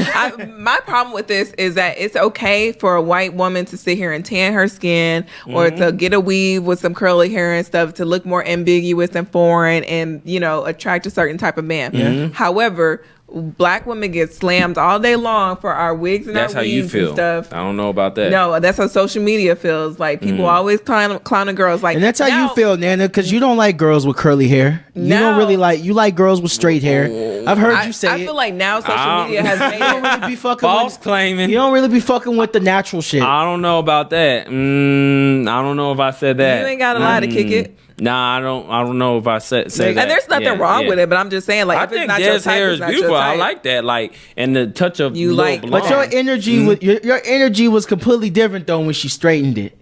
My problem with this is that it's okay for a white woman to sit here and tan her skin, or to get a weave with some curly hair and stuff to look more ambiguous and foreign and attract a certain type of man. However, black women get slammed all day long for our wigs and that's our weaves and stuff. I don't know about that. No, that's how social media feels. Like people always clowning girls. Like, and that's how you feel, Nana, because you don't like girls with curly hair. You don't really you like girls with straight hair. I've heard you say I feel like now social media has made you don't really be fucking false claiming. You don't really be fucking with the natural shit. I don't know about that. I don't know if I said that. You ain't got a lie to kick it. Nah, I don't know if I say that. And there's nothing wrong with it, but I'm just saying, like, I if it's think not your Des type, hair it's is not beautiful. your type. I like that, like, and the touch of You like, blonde. But your energy was completely different though when she straightened it.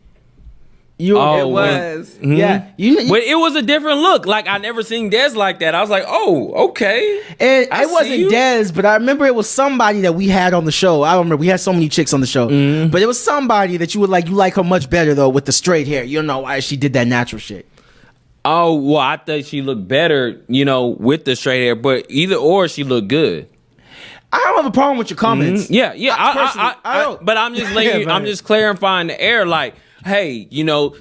It was. Yeah. But it was a different look. Like, I never seen Des like that. I was like, oh, okay. And it wasn't Des, but I remember it was somebody that we had on the show. I don't remember. We had so many chicks on the show. But it was somebody that you would like. You like her much better, though, with the straight hair. You don't know why she did that natural shit. Oh, well, I thought she looked better, with the straight hair. But either or, she looked good. I don't have a problem with your comments. Yeah. I don't. But I'm just letting I'm just clarifying the air. Like, hey,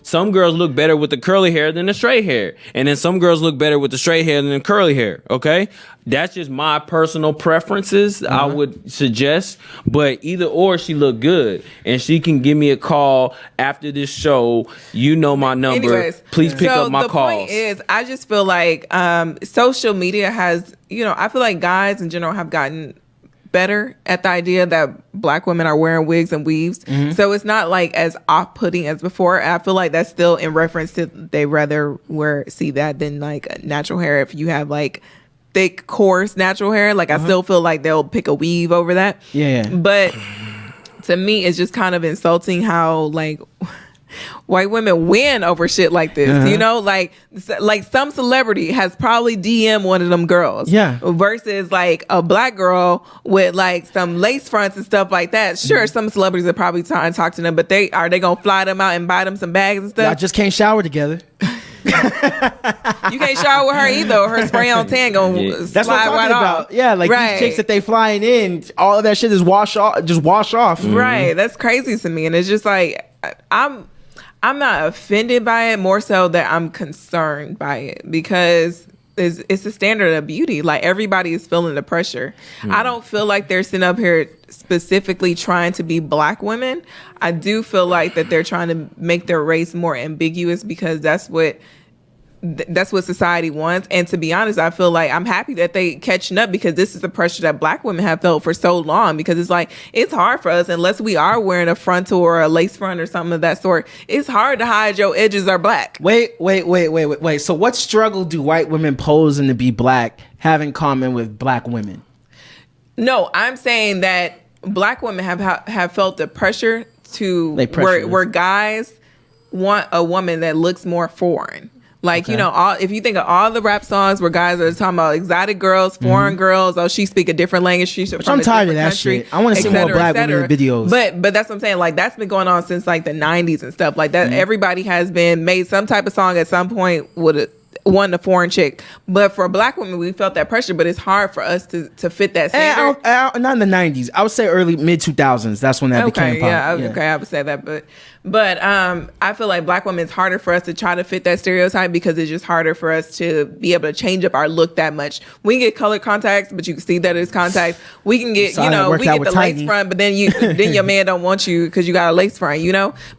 some girls look better with the curly hair than the straight hair, and then some girls look better with the straight hair than the curly hair. Okay, that's just my personal preferences. I would suggest, but either or, she looked good, and she can give me a call after this show. My number. Anyways, please pick up my the calls. Point is, I just feel like social media has, I feel like guys in general have gotten better at the idea that black women are wearing wigs and weaves. So it's not like as off-putting as before. I feel like that's still in reference to they rather see that than like natural hair. If you have like thick, coarse natural hair, like I still feel like they'll pick a weave over that. Yeah. But to me, it's just kind of insulting how like white women win over shit like this, like some celebrity has probably DM one of them girls, versus like a black girl with like some lace fronts and stuff like that. Sure, some celebrities are probably trying to talk to them, but are they gonna fly them out and buy them some bags and stuff? Y'all just can't shower together. You can't shower with her either. Her spray on tan gonna slide That's what I'm talking about. Off. Yeah, like these chicks that they flying in, all of that shit is wash off. Right, that's crazy to me, and it's just like I'm not offended by it, more so that I'm concerned by it, because it's a standard of beauty. Like, everybody is feeling the pressure. I don't feel like they're sitting up here specifically trying to be black women. I do feel like that they're trying to make their race more ambiguous, because that's what society wants. And to be honest, I feel like I'm happy that they catching up, because this is the pressure that black women have felt for so long, because it's like, it's hard for us, unless we are wearing a frontal or a lace front or something of that sort. It's hard to hide your edges are black. Wait. So what struggle do white women posing to be black have in common with black women? No, I'm saying that black women have felt the pressure where guys want a woman that looks more foreign. Like, if you think of all the rap songs where guys are talking about exotic girls, foreign girls, she speak a different language, she's from I'm a tired of different that country, shit. I want to see more black women in videos. But that's what I'm saying. Like, that's been going on since like the 90s and stuff like that. Everybody has been made some type of song at some point with one a foreign chick. But for black women, we felt that pressure, but it's hard for us to fit that standard. Not in the 90s. I would say early mid 2000s. That's when that became pop. Okay, I would say that, but I feel like black women, it's harder for us to try to fit that stereotype, because it's just harder for us to be able to change up our look that much. We can get colored contacts, but you can see that it's contacts. We can get, we get the lace front, but then your man don't want you because you got a lace front,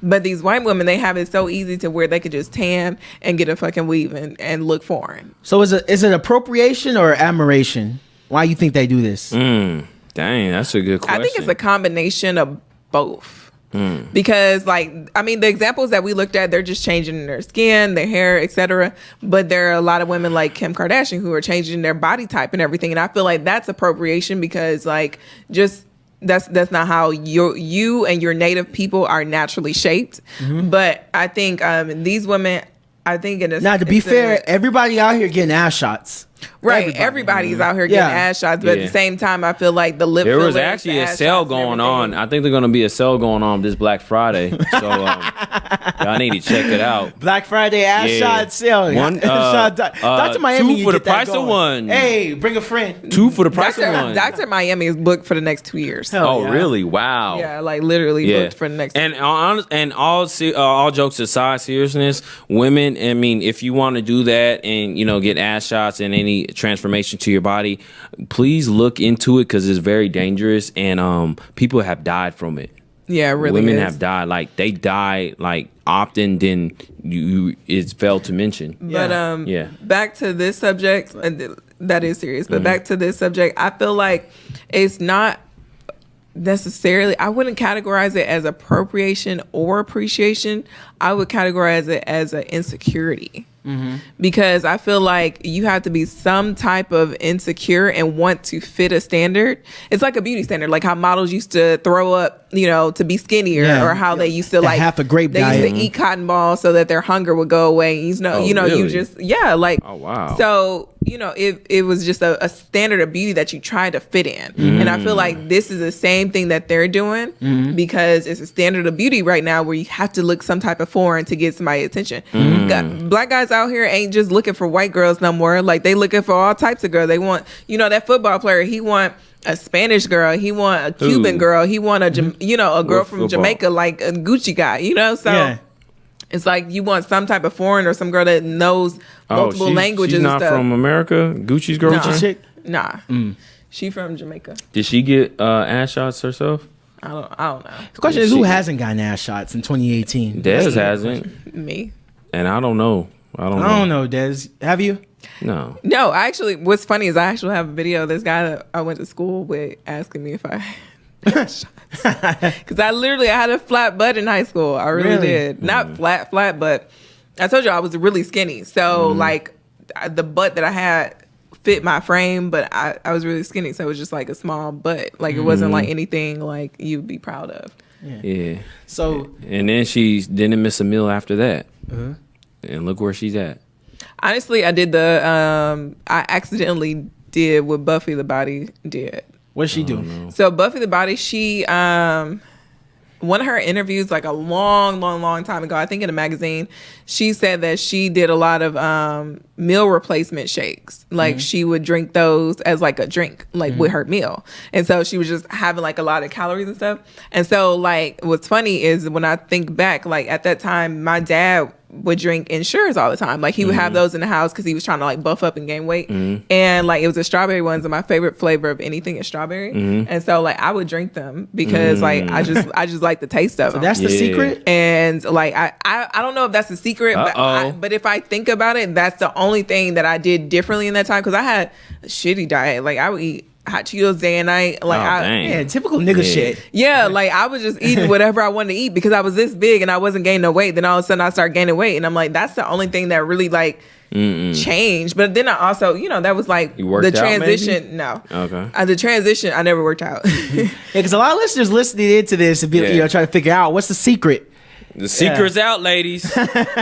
But these white women, they have it so easy to where they could just tan and get a fucking weave and look foreign. So is it appropriation or admiration? Why you think they do this? Dang, that's a good question. I think it's a combination of both. Because the examples that we looked at, they're just changing their skin, their hair, etc. But there are a lot of women like Kim Kardashian who are changing their body type and everything. And I feel like that's appropriation, because that's not how you and your native people are naturally shaped. But I think these women, I think to be fair, everybody out here getting ass shots. Right, everybody's out here getting ass shots, but at the same time, I feel like the lip. There was actually a sale going on. I think there's going to be a sale going on this Black Friday, so y'all need to check it out. Black Friday ass shot sale. Dr. Miami, 2 for the price of 1. Hey, bring a friend. 2 for the price of 1. Dr. Miami is booked for the next 2 years. Really? Wow. Yeah, like literally booked for the next. And all jokes aside, seriousness, women. I mean, if you want to do that and get ass shots and any transformation to your body, please look into it, because it's very dangerous, and people have died from it. Yeah, really. Women have died. Like, they die like often than it's failed to mention. But back to this subject, that is serious. But back to this subject, I feel like it's not necessarily, I wouldn't categorize it as appropriation or appreciation. I would categorize it as an insecurity. because I feel like you have to be some type of insecure and want to fit a standard. It's like a beauty standard, like how models used to throw up, to be skinnier, or how they used to like half a grape they diet. used to eat cotton balls so that their hunger would go away. You Really? just like Oh, wow. So it was just a standard of beauty that you try to fit in, and I feel like this is the same thing that they're doing because it's a standard of beauty right now where you have to look some type of foreign to get somebody's attention. Black guys out here ain't just looking for white girls no more. Like they looking for all types of girls. They want, that football player, he want a Spanish girl, he want a Cuban girl, he want a girl from football. Jamaica, like a Gucci guy, so Yeah. it's like you want some type of foreign or some girl that knows multiple languages She's not and stuff. from America? Gucci's girlfriend? Gucci chick? Nah. She from Jamaica. Did she get ass shots herself? I don't know. The question is, who hasn't gotten ass shots in 2018? Dez hasn't. Me. And I don't know. I don't know, Dez. Have you? No. No, actually, what's funny is I actually have a video of this guy that I went to school with asking me if I had shots. Because I had a flat butt in high school. I really did. Not flat, but I told you I was really skinny. So, the butt that I had fit my frame, but I was really skinny. So, it was just like a small butt. Like, it wasn't like anything like you'd be proud of. Yeah. So, And then she didn't miss a meal after that. And look where she's at. Honestly, I did I accidentally did what Buffy the Body did. what'd she do? So Buffy the Body, she one of her interviews like a long time ago, I think in a magazine, she said that she did a lot of meal replacement shakes. Like she would drink those as like a drink, like with her meal. And so she was just having like a lot of calories and stuff. And so like what's funny is when I think back, like at that time, my dad would drink Ensures all the time. Like he would have those in the house because he was trying to like buff up and gain weight. And like it was the strawberry ones, and my favorite flavor of anything is strawberry. And so like I would drink them because like I just like the taste of them. That's the secret? And like I don't know if that's the secret, but if I think about it, that's the only thing that I did differently in that time because I had a shitty diet. Like I would eat hot Cheetos day and night. Like Yeah, typical nigga shit. yeah, like I was just eating whatever I wanted to eat because I was this big and I wasn't gaining no weight. Then all of a sudden I started gaining weight, and I'm like, that's the only thing that really like changed. But then I also, that was like the transition. Maybe? No, Okay. the transition I never worked out. Yeah, because a lot of listeners listening into this and be trying to figure out what's the secret. The secret's out, ladies.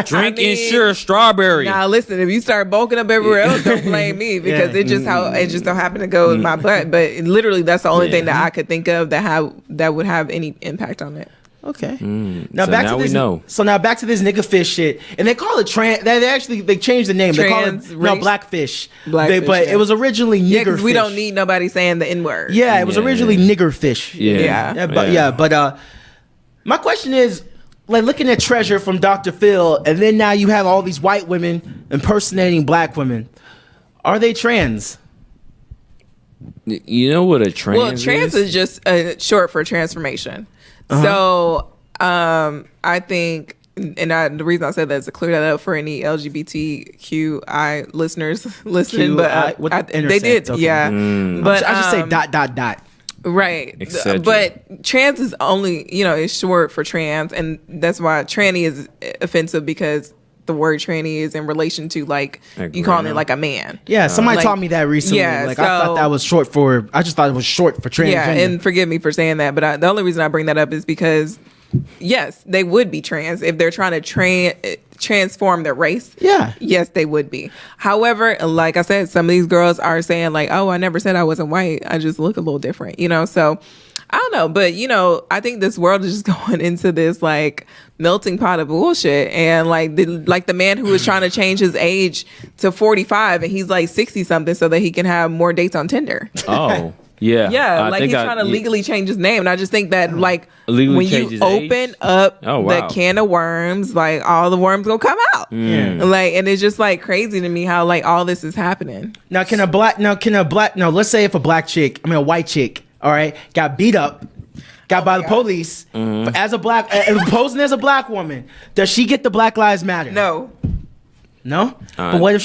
Drink Ensure strawberry. Now listen, if you start bulking up everywhere else, don't blame me because it just don't happen to go with my butt. But literally, that's the only thing that I could think of that would have any impact on it. Okay. Now we know. So now back to this nigga fish shit, and they call it trans. They changed the name. They call it Blackfish. Blackfish, But it was originally nigger because we fish. don't need nobody saying the N word. Yeah, it was originally nigger fish. But my question is, like looking at Treasure from Dr. Phil, and then now you have all these white women impersonating black women. Are they trans? You know what a trans Well, trans is just short for transformation. So I think, and the reason I said that is to clear that up for any LGBTQI listeners listening, but they did, okay. But I should say ... Right. Etc. But trans is only, it's short for trans, and that's why tranny is offensive because the word tranny is in relation to like you calling it like a man. Yeah, somebody taught me that recently. Yeah, I thought that was short for. I just thought it was short for transgender. Yeah, and forgive me for saying that, but the only reason I bring that up is because yes, they would be trans if they're trying to transform their race. Yeah. Yes, they would be. However, like I said, some of these girls are saying like, "Oh, I never said I wasn't white. I just look a little different." So I don't know, but I think this world is just going into this like melting pot of bullshit, and like the man who was trying to change his age to 45 and he's like 60 something so that he can have more dates on Tinder. Oh. Yeah. Yeah, like he's trying to legally change his name. And I just think that like when you open up the can of worms, like all the worms gonna come out. Like, and it's just like crazy to me how like all this is happening. Now let's say if a white chick, all right, got beat up, by the police as a black posing as a black woman, does she get the Black Lives Matter? No? But what if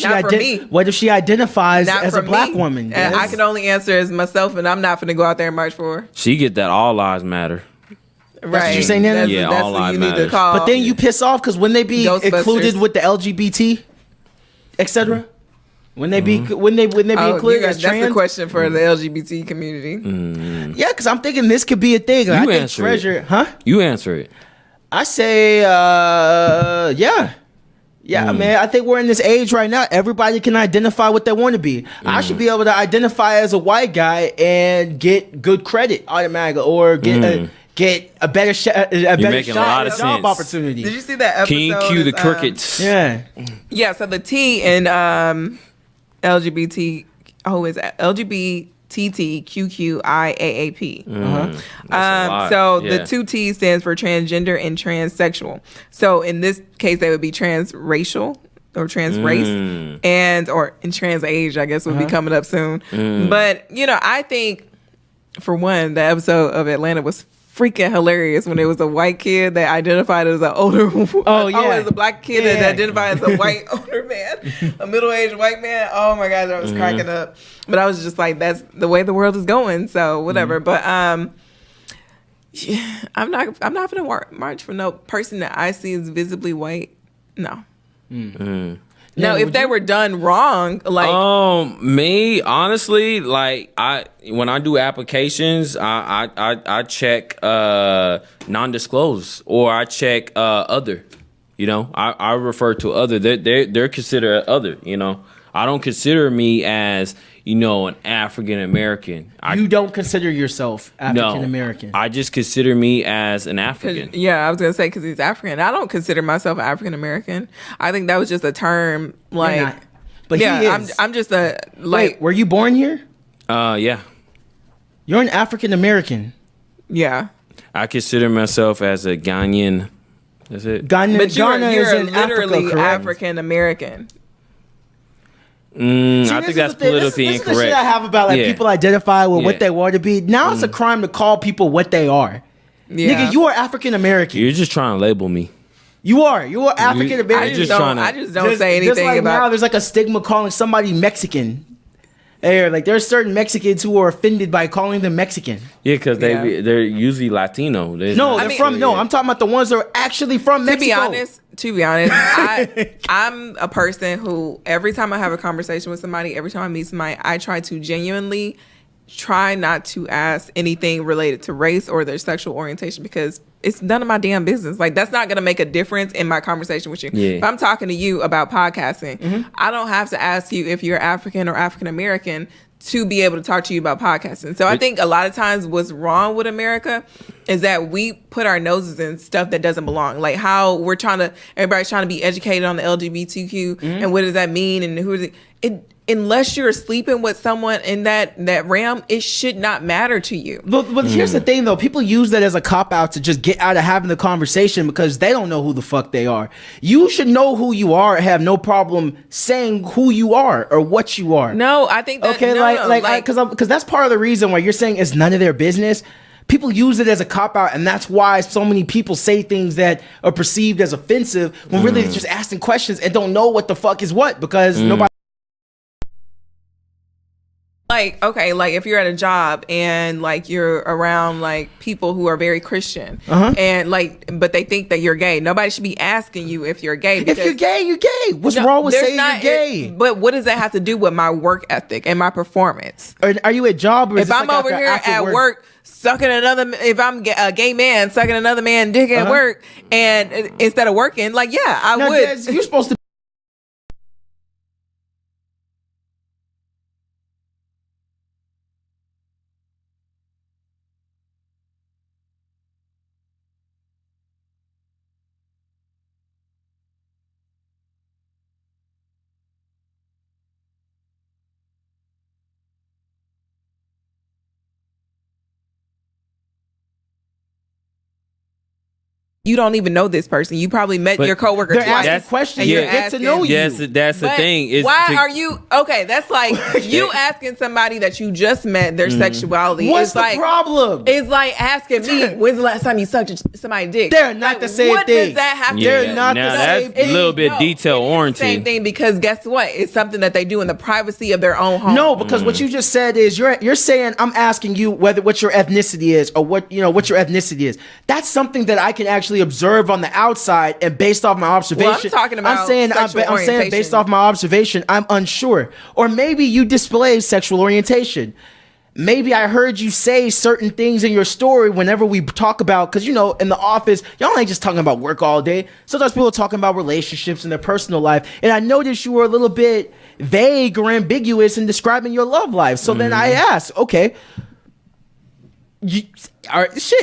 she identifies as a black woman? Yes? I can only answer as myself, and I'm not going to go out there and march for her. She get that all lives matter. Right. That's what you're saying, Nana? Yeah, that's all what lives you need matter. to call. But then you piss off because when they be included with the LGBT? etc. When they be included as trans. That's the question for the LGBT community. Yeah, because I'm thinking this could be a thing. You I think answer it. Huh? You answer it. I say, yeah. Yeah, man. I think we're in this age right now. Everybody can identify what they want to be. I should be able to identify as a white guy and get good credit automatically, or get a better shot, a job opportunity. Did you see that episode? Can you cue the crickets? Yeah. Yeah. So the T in LGBT. Oh, is LGBTQQIAAP. So the 2 T stands for transgender and transsexual. So in this case, they would be transracial or trans race or in trans age, I guess, would be coming up soon. But, I think, for one, the episode of Atlanta was freaking hilarious when it was a white kid that identified as an older as a black kid that identified as a white older man, a middle-aged white man. Oh my god, I was cracking up. But I was just like, that's the way the world is going, so whatever. But I'm not gonna march for no person that I see as visibly white. No. Now, if they were done wrong, like me, honestly, like when I do applications, I check non-disclosed, or I check other. I refer to other. They're considered other. I don't consider me as an African American. You don't consider yourself African American? No, I just consider me as an African. Yeah, I was gonna say because he's African. I don't consider myself African American. I think that was just a term, like. But yeah, he is. I'm just a like. Wait, were you born here? Yeah. You're an African American. Yeah. I consider myself as a Ghanaian. That's it. Ghana, but you're is literally African American. I think that's politically incorrect. This is the shit I have about people identify with what they want to be. Now it's a crime to call people what they are. Yeah. Nigga, you are African American. You're just trying to label me. You are African American. I just don't say anything just like about. Now there's like a stigma calling somebody Mexican. Like there's certain Mexicans who are offended by calling them Mexican. Yeah, because they're usually Latino. I'm talking about the ones that are actually from Mexico. To be honest, I'm a person who every time I have a conversation with somebody, every time I meet somebody, I try to genuinely try not to ask anything related to race or their sexual orientation, because it's none of my damn business. Like, that's not going to make a difference in my conversation with you. Yeah. If I'm talking to you about podcasting, I don't have to ask you if you're African or African American to be able to talk to you about podcasting. So I think a lot of times what's wrong with America is that we put our noses in stuff that doesn't belong. Like how everybody's trying to be educated on the LGBTQ and what does that mean and who is it. Unless you're sleeping with someone in that realm, it should not matter to you. But here's the thing, though. People use that as a cop-out to just get out of having the conversation because they don't know who the fuck they are. You should know who you are and have no problem saying who you are or what you are. No, I think that... Okay, because that's part of the reason why you're saying it's none of their business. People use it as a cop-out, and that's why so many people say things that are perceived as offensive when really they're just asking questions and don't know what the fuck is what, because nobody... Like, okay, like if you're at a job and like you're around like people who are very Christian and like, but they think that you're gay. Nobody should be asking you if you're gay. If you're gay, you're gay. What's wrong with saying you're gay? But what does that have to do with my work ethic and my performance? Are you at job? Or if I'm over here at work sucking if I'm a gay man sucking another man dick at work and instead of working, like, yeah, I would. Des, you're supposed to. You don't even know this person. You probably met your coworker twice. They're asking questions. You get to know you. Yes, that's the thing. Why are you... Okay, that's like you asking somebody that you just met their sexuality. What's the problem? It's like asking me, when's the last time you sucked somebody's dick? They're not the same thing. What does that have to do? They're not the same thing. That's a little bit detail-oriented. Same thing, because guess what? It's something that they do in the privacy of their own home. No, because what you just said is you're saying I'm asking you what your ethnicity is or what your ethnicity is. That's something that I can actually actually observe on the outside and based off my observation. Well, I'm talking about sexual I'm saying based orientation. off my observation, I'm unsure. Or maybe you display sexual orientation. Maybe I heard you say certain things in your story whenever we talk about, because, you know, in the office, y'all ain't just talking about work all day. Sometimes people are talking about relationships and their personal life. And I noticed you were a little bit vague or ambiguous in describing your love life. So then I asked, okay,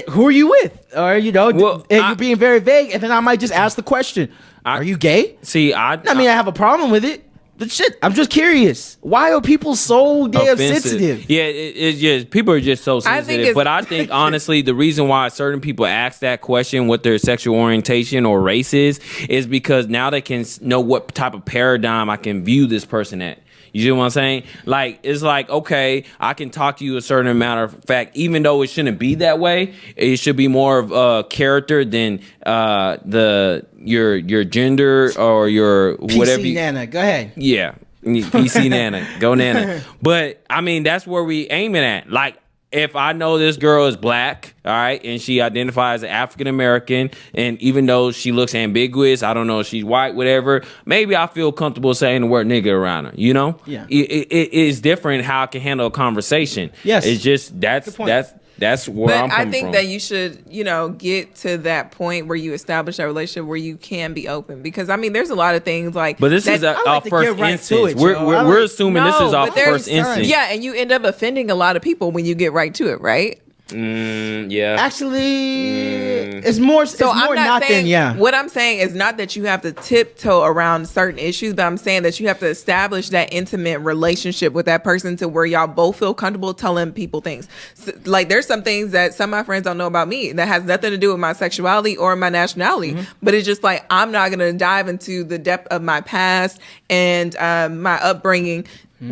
who are you with? Or, you know, you're being very vague. And then I might just ask the question, are you gay? See, I have a problem with it. But shit, I'm just curious. Why are people so damn sensitive? Yeah, it's just people are just so sensitive. But I think honestly, the reason why certain people ask that question, what their sexual orientation or race is because now they can know what type of paradigm I can view this person at. You see what I'm saying? Like, it's like, okay, I can talk to you a certain amount of fact, even though it shouldn't be that way. It should be more of character than your gender or your whatever. PC Nana, go ahead. Yeah, PC Nana, go Nana. But I mean, that's where we aiming at. Like, if I know this girl is black, all right, and she identifies as African American, and even though she looks ambiguous, I don't know if she's white, whatever, maybe I feel comfortable saying the word nigga around her, you know? Yeah. It is different how I can handle a conversation. Yes. It's just, that's where I'm coming from. I think that you should, you know, get to that point where you establish a relationship where you can be open. Because, I mean, there's a lot of things like... But this is our first instance. We're assuming this is our first instance. Yeah, and you end up offending a lot of people when you get right to it, right? Yeah. Actually, it's more. So it's more I'm not saying. than yeah. What I'm saying is not that you have to tiptoe around certain issues, but I'm saying that you have to establish that intimate relationship with that person to where y'all both feel comfortable telling people things. So, like, there's some things that some of my friends don't know about me that has nothing to do with my sexuality or my nationality, but it's just like I'm not gonna dive into the depth of my past and my upbringing.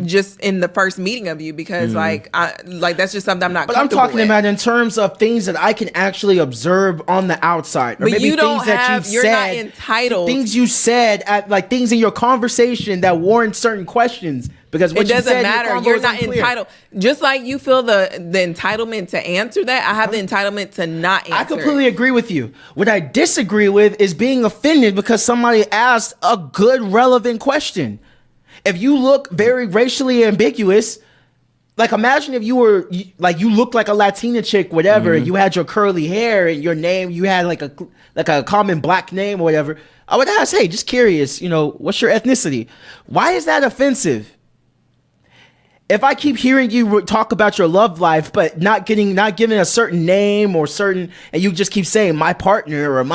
Just in the first meeting of you, because like that's just something I'm not. But I'm talking about in terms of things that I can actually observe on the outside, or but maybe you don't things that have. You're not entitled. Things you said at like things in your conversation that warrant certain questions. Because what it doesn't you said matter. You're not entitled. Just like you feel the entitlement to answer that, I have the entitlement to not answer. I completely agree with you. What I disagree with is being offended because somebody asked a good, relevant question. If you look very racially ambiguous, like imagine if you were like you looked like a Latina chick, whatever, and you had your curly hair and your name, you had like a common black name or whatever. I would ask, hey, just curious, you know, what's your ethnicity? Why is that offensive? If I keep hearing you talk about your love life, but not giving a certain name or certain, and you just keep saying my partner and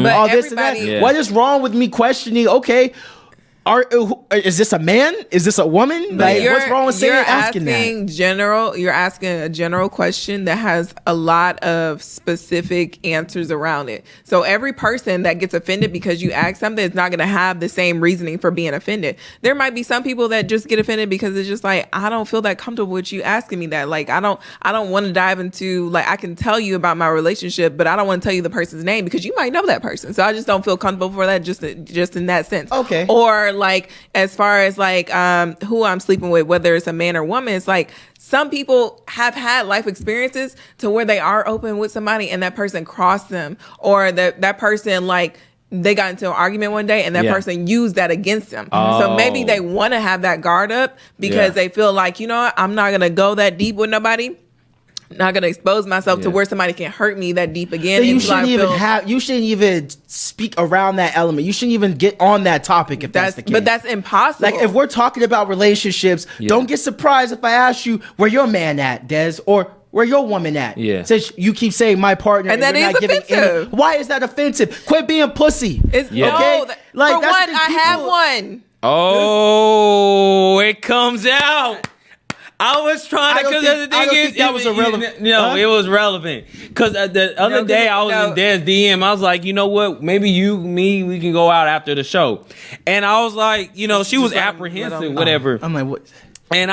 all this and that, what is wrong with me questioning? Okay. Is this a man? Is this a woman? Like, what's wrong with asking that? You're asking a general question that has a lot of specific answers around it. So every person that gets offended because you ask something is not going to have the same reasoning for being offended. There might be some people that just get offended because it's just like, I don't feel that comfortable with you asking me that. Like, I don't want to dive into, like, I can tell you about my relationship, but I don't want to tell you the person's name because you might know that person. So I just don't feel comfortable for that just in that sense. Okay. Or like as far as like who I'm sleeping with, whether it's a man or woman, it's like some people have had life experiences to where they are open with somebody and that person crossed them, or that person like they got into an argument one day and that person used that against them. So maybe they want to have that guard up because they feel like, you know what, I'm not gonna go that deep with nobody. Not gonna expose myself to where somebody can hurt me that deep again. So you shouldn't even speak around that element. You shouldn't even get on that topic if that's the case. But that's impossible. Like if we're talking about relationships, don't get surprised if I ask you where your man at, Des, or where your woman at. Yeah. Since you keep saying my partner, and that is offensive. Why is that offensive? Quit being pussy. Okay. No, like, for one, I have one. Oh, it comes out. I was trying to, because the thing is, that was irrelevant. No, it was relevant. Because the other day I was in Des DM. I was like, you know what? Maybe we can go out after the show. And I was like, you know, she was apprehensive, whatever. I'm like, what? And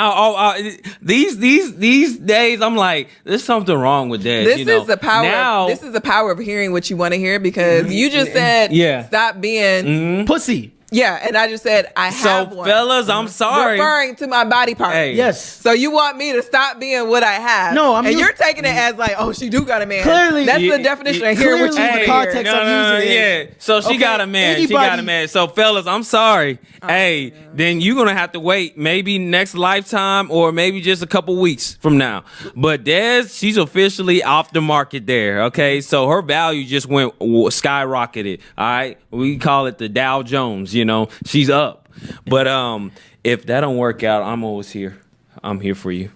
these days, I'm like, there's something wrong with Des. This is the power. This is the power of hearing what you want to hear, because you just said, stop being pussy. Yeah, and I just said I have one. So, fellas, I'm sorry. Referring to my body part. Hey. Yes. So you want me to stop being what I have? No, I'm and used- you're taking it as like, oh, she do got a man. Clearly- that's Yeah, the definition yeah, of hear what you clearly want the to context hear. I'm using it. Yeah. So she Okay, got a man. She anybody- got a man. So, fellas, I'm sorry. Hey, then you're gonna have to wait maybe next lifetime or maybe just a couple weeks from now. But Des, she's officially off the market there. Okay, so her value just went skyrocketed. All right, we call it the Dow Jones. You know, she's up. But if that don't work out, I'm always here. I'm here for you.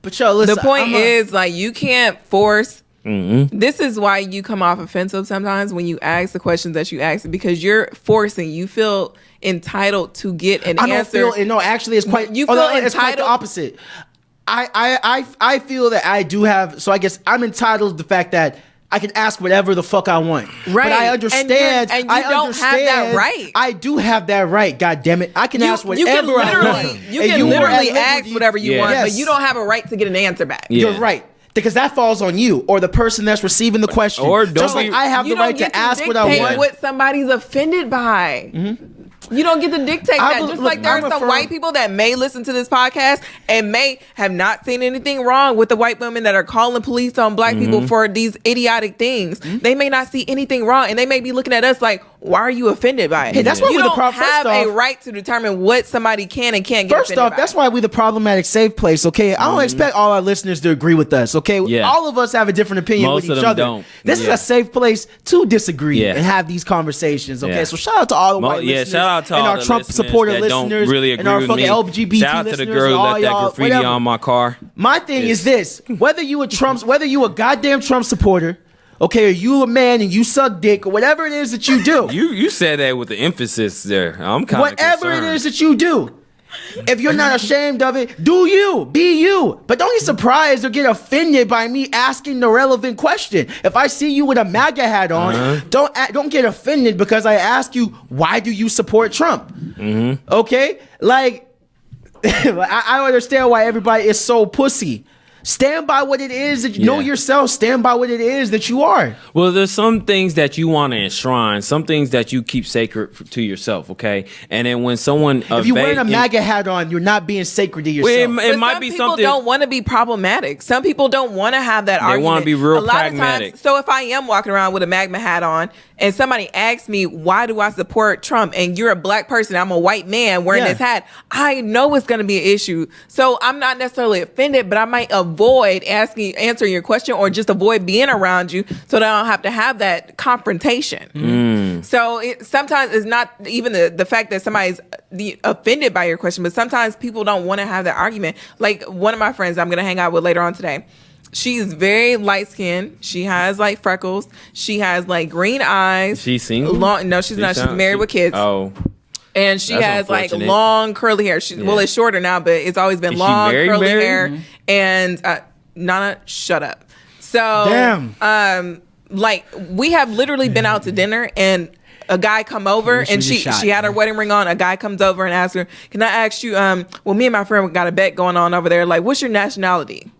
But yo, listen. The point is, like, you can't force. This is why you come off offensive sometimes when you ask the questions that you ask, because you're forcing. You feel entitled to get an I don't answer. feel. No, actually, it's quite. You feel it's quite the entitled- opposite. I feel that I do have. So I guess I'm entitled to the fact that I can ask whatever the fuck I want. Right. But I understand. And you I don't have that understand- right. I do have that right. God damn it! I can ask whatever I want. You And can are literally at ask liberty- whatever you Yeah. want, but Yes. you don't have a right to get an answer back. Yeah. You're right. Because that falls on you or the person that's receiving the question. Or don't just like be- I have You the don't right get to ask what I dictate want. what somebody's offended by. You don't get to dictate I that. will- Just look, like there I'm are a some firm- white people that may listen to this podcast and may have not seen anything wrong with the white women that are calling police on black people for these idiotic things. They may not see anything wrong, and they may be looking at us like, "Why are you offended by it?" Hey, that's why you we're the don't first have a off- right to determine what somebody can and can't get First offended off, by. that's why we the problematic safe place, okay? I don't expect all our listeners to agree with us, okay? Yeah. All of us have a different opinion Most with of each them other. don't. This is Yeah. a safe place to disagree Yeah. and have these conversations, okay? Yeah. So shout out to all the white Yeah, listeners shout out to and all our the Trump listeners supporter that listeners don't really and agree our with fucking me. LGBT Shout out to listeners the girl and who all left that y'all, graffiti whatever. on my car. My thing Yes. is this: whether you a goddamn Trump supporter, okay, or you a man and you suck dick or whatever it is that you do, You said that with the emphasis there. I'm kind of whatever it is that you do, if you're not ashamed of it, do you, be you. But don't get surprised or get offended by me asking the relevant question. If I see you with a MAGA hat on, don't get offended because I ask you, why do you support Trump? Okay, like I understand why everybody is so pussy. Stand by what it is that you know yourself. Stand by what it is that you are. Well, there's some things that you want to enshrine, some things that you keep sacred to yourself, okay? And then when someone If you're wearing a MAGA hat on, you're not being sacred to yourself. Well, it But might some be people something. don't want to be problematic. Some people don't want to have that argument. wanna be real a lot pragmatic. Of times, so if I am walking around with a MAGA hat on and somebody asks me, why do I support Trump? And you're a black person, I'm a white man wearing Yeah. this hat, I know it's going to be an issue. So I'm not necessarily offended, but I might avoid answering your question or just avoid being around you so that I don't have to have that confrontation. So sometimes it's not even the fact that somebody's offended by your question, but sometimes people don't want to have that argument. Like one of my friends I'm going to hang out with later on today, she's very light skinned. She has like freckles. She has like green eyes. She's single? No, she's not. She's married with kids. Oh. And she That's has like unfortunate. long curly hair. Well, it's shorter now, but it's always been Is she long very curly married? hair. And Nana, shut up. So, Damn. like we have literally been out to dinner and a guy come over and she had her wedding ring on. A guy comes over and asks her, "Can I ask you? Well, me and my friend got a bet going on over there. Like, what's your nationality?"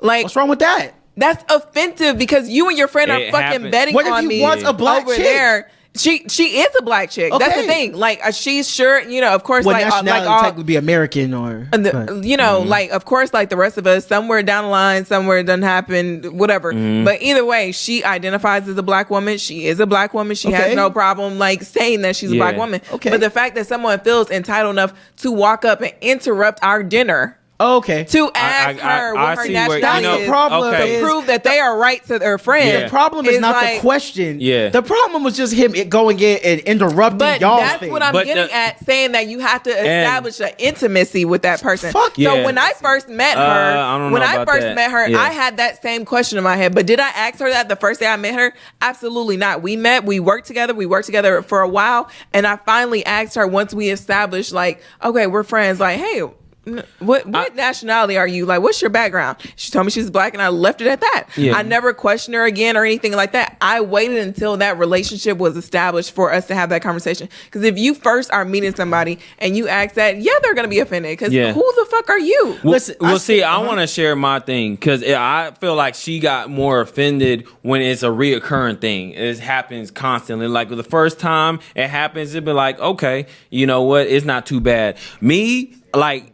Like, What's wrong with that? that's offensive because you and your friend are It fucking happened. betting What if on he me wants a black over chick? there. She is a black chick. That's the Okay. thing. Like she's sure, of course, What like nationality all, type would be American or? like of course, like the rest of us, somewhere down the line, somewhere it doesn't happen, whatever. But either way, she identifies as a black woman. She is a black woman. She Okay. has no problem like saying that she's a black woman. Okay. But the fact that someone feels entitled enough to walk up and interrupt our dinner Okay. to ask her what her see where- nationality That's is the problem. okay. is- prove that they are right to their friend. Yeah. The problem is not the question. Yeah. The problem was just him going in and interrupting But y'all's that's thing. what I'm But getting at, saying that you have to establish an intimacy with that person. Fuck so yeah. when I first met her, I don't know about that. Yeah. I had that same question in my head. But did I ask her that the first day I met her? Absolutely not. We met, we worked together for a while, and I finally asked her once we established, like, okay, we're friends. Like, hey, What nationality are you? Like, what's your background? She told me she's black, and I left it at that. Yeah. I never questioned her again or anything like that. I waited until that relationship was established for us to have that conversation. Because if you first are meeting somebody and you ask that, they're going to be offended. Because who the fuck are you? Listen, I want to share my thing because I feel like she got more offended when it's a reoccurring thing. It happens constantly. Like the first time it happens, it'd be like, okay, you know what? It's not too bad. Me, like,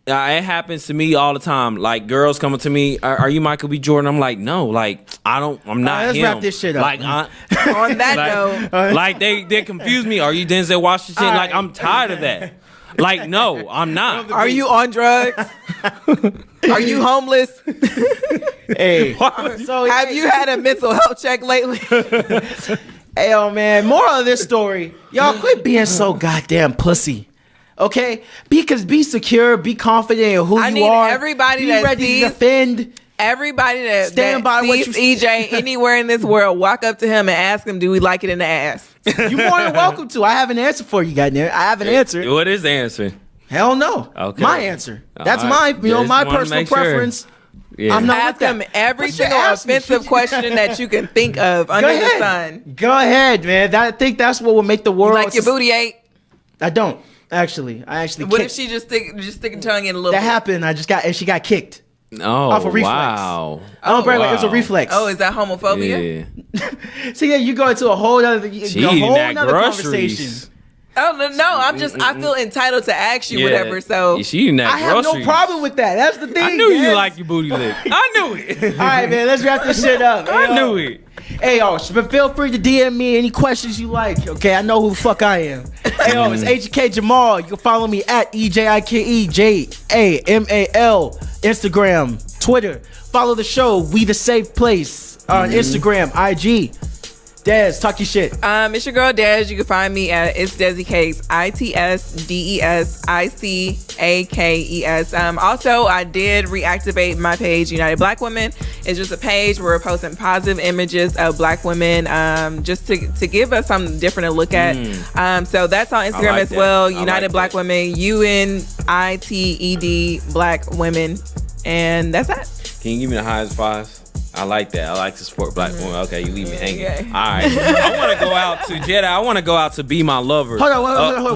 it happens to me all the time. Like girls coming to me, are you Michael B. Jordan? I'm like, no, like I'm not let's him. wrap this shit up. Like on that note, like they confuse me. Are you Denzel Washington? All Like right. I'm tired of that. Like no, I'm not. are you on drugs? Are you homeless? Hey, so Have you had a mental health check lately? Hey, yo, man. Moral of this story, y'all quit being so goddamn pussy. Okay, be secure, be confident in who I you need are. everybody be that ready sees- to defend. Everybody that Stand by what sees you- EJ anywhere in this world, walk up to him and ask him, do we like it in the ass? You more than welcome to. I have an answer for you, goddamn. I have an answer. What is the answer? Hell no. Okay. My answer. That's All right. my, Just my wanna personal make sure. preference. Yeah. I'm not Ask with him that. every But you single asked me. offensive question that you can think of under the sun. Go ahead, man. I think that's what will make the world. Like your booty ate. I don't actually. I actually. What if kicked. she just stick a tongue in a little That bit? happened. And she got kicked. Oh, Off a reflex. wow. I don't brag like it was a wow. reflex. Oh, is that homophobia? Yeah. So yeah, you go into a whole other, She a eating whole that nother groceries. conversation. Oh no, I feel entitled to ask you whatever. So she eating that I have groceries. no problem with that. That's the thing. I knew you man. like your booty lick. I knew it. All right, man. Let's wrap this shit up. I knew it. Hey, yo, but feel free to DM me any questions you like. Okay, I know who the fuck I am. Hey, yo, it's Ejike Jamal. You can follow me at EJIKEJAMAL, Instagram, Twitter. Follow the show, We the Safe Place, on Instagram, IG. Dez, talk your shit. it's your girl Dez. You can find me at It's Desi Cakes, ITSDESICAKES. Also, I did reactivate my page, United Black Women. It's just a page where we're posting positive images of Black women, just to give us something different to look at. So that's on Instagram like as that. well. I United like Black that. Women, UNITED Black Women, and that's that. Can you give me the highest fives? I like that. I like to support Black women. Okay, you leave me hanging. Okay. All right. I want to go out to Jedi. I want to go out to Be My Lover. Hold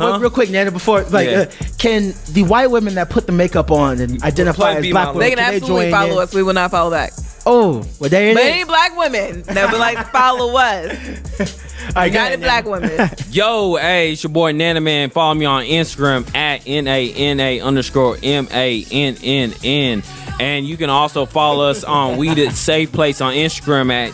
on, real quick, Nana, before, can the white women that put the makeup on and identify as Be black my women, They can absolutely join follow in? us. We will not follow back. Oh, well, they in But it? any Black women that would like to follow us, All right, go ahead, United Black Nana. Women. Yo, hey, it's your boy Nana Man. Follow me on Instagram at NANA_MANNN. And you can also follow us on We the Safe Place on Instagram at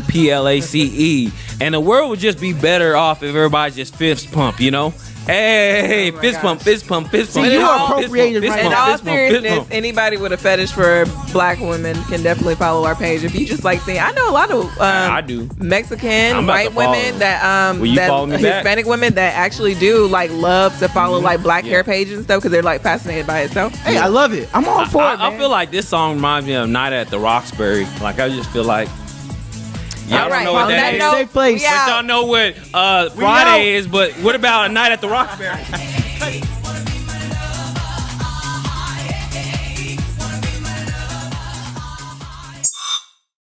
WETHESAFEPLACE. And the world would just be better off if everybody just fist pump, you know? Hey, Oh my fist gosh. pump, fist pump, fist See, pump. you fist are pump, fist appropriated pump, right fist In now. pump, all fist pump, fist seriousness, pump. anybody with a fetish for Black women can definitely follow our page. If you just like seeing, I know a lot of I do. Mexican I'm about white to follow. women that Will you that follow me back? Hispanic women that actually do like love to follow like black hair pages and stuff because they're like fascinated by it. So Hey, I love it. I'm all for it, man. I feel like this song reminds me of Night at the Roxbury. Like I just feel like y'all all don't right, know what on that is. note, Safe place. we But out. But y'all know what Friday is. But what about a Night at the Roxbury?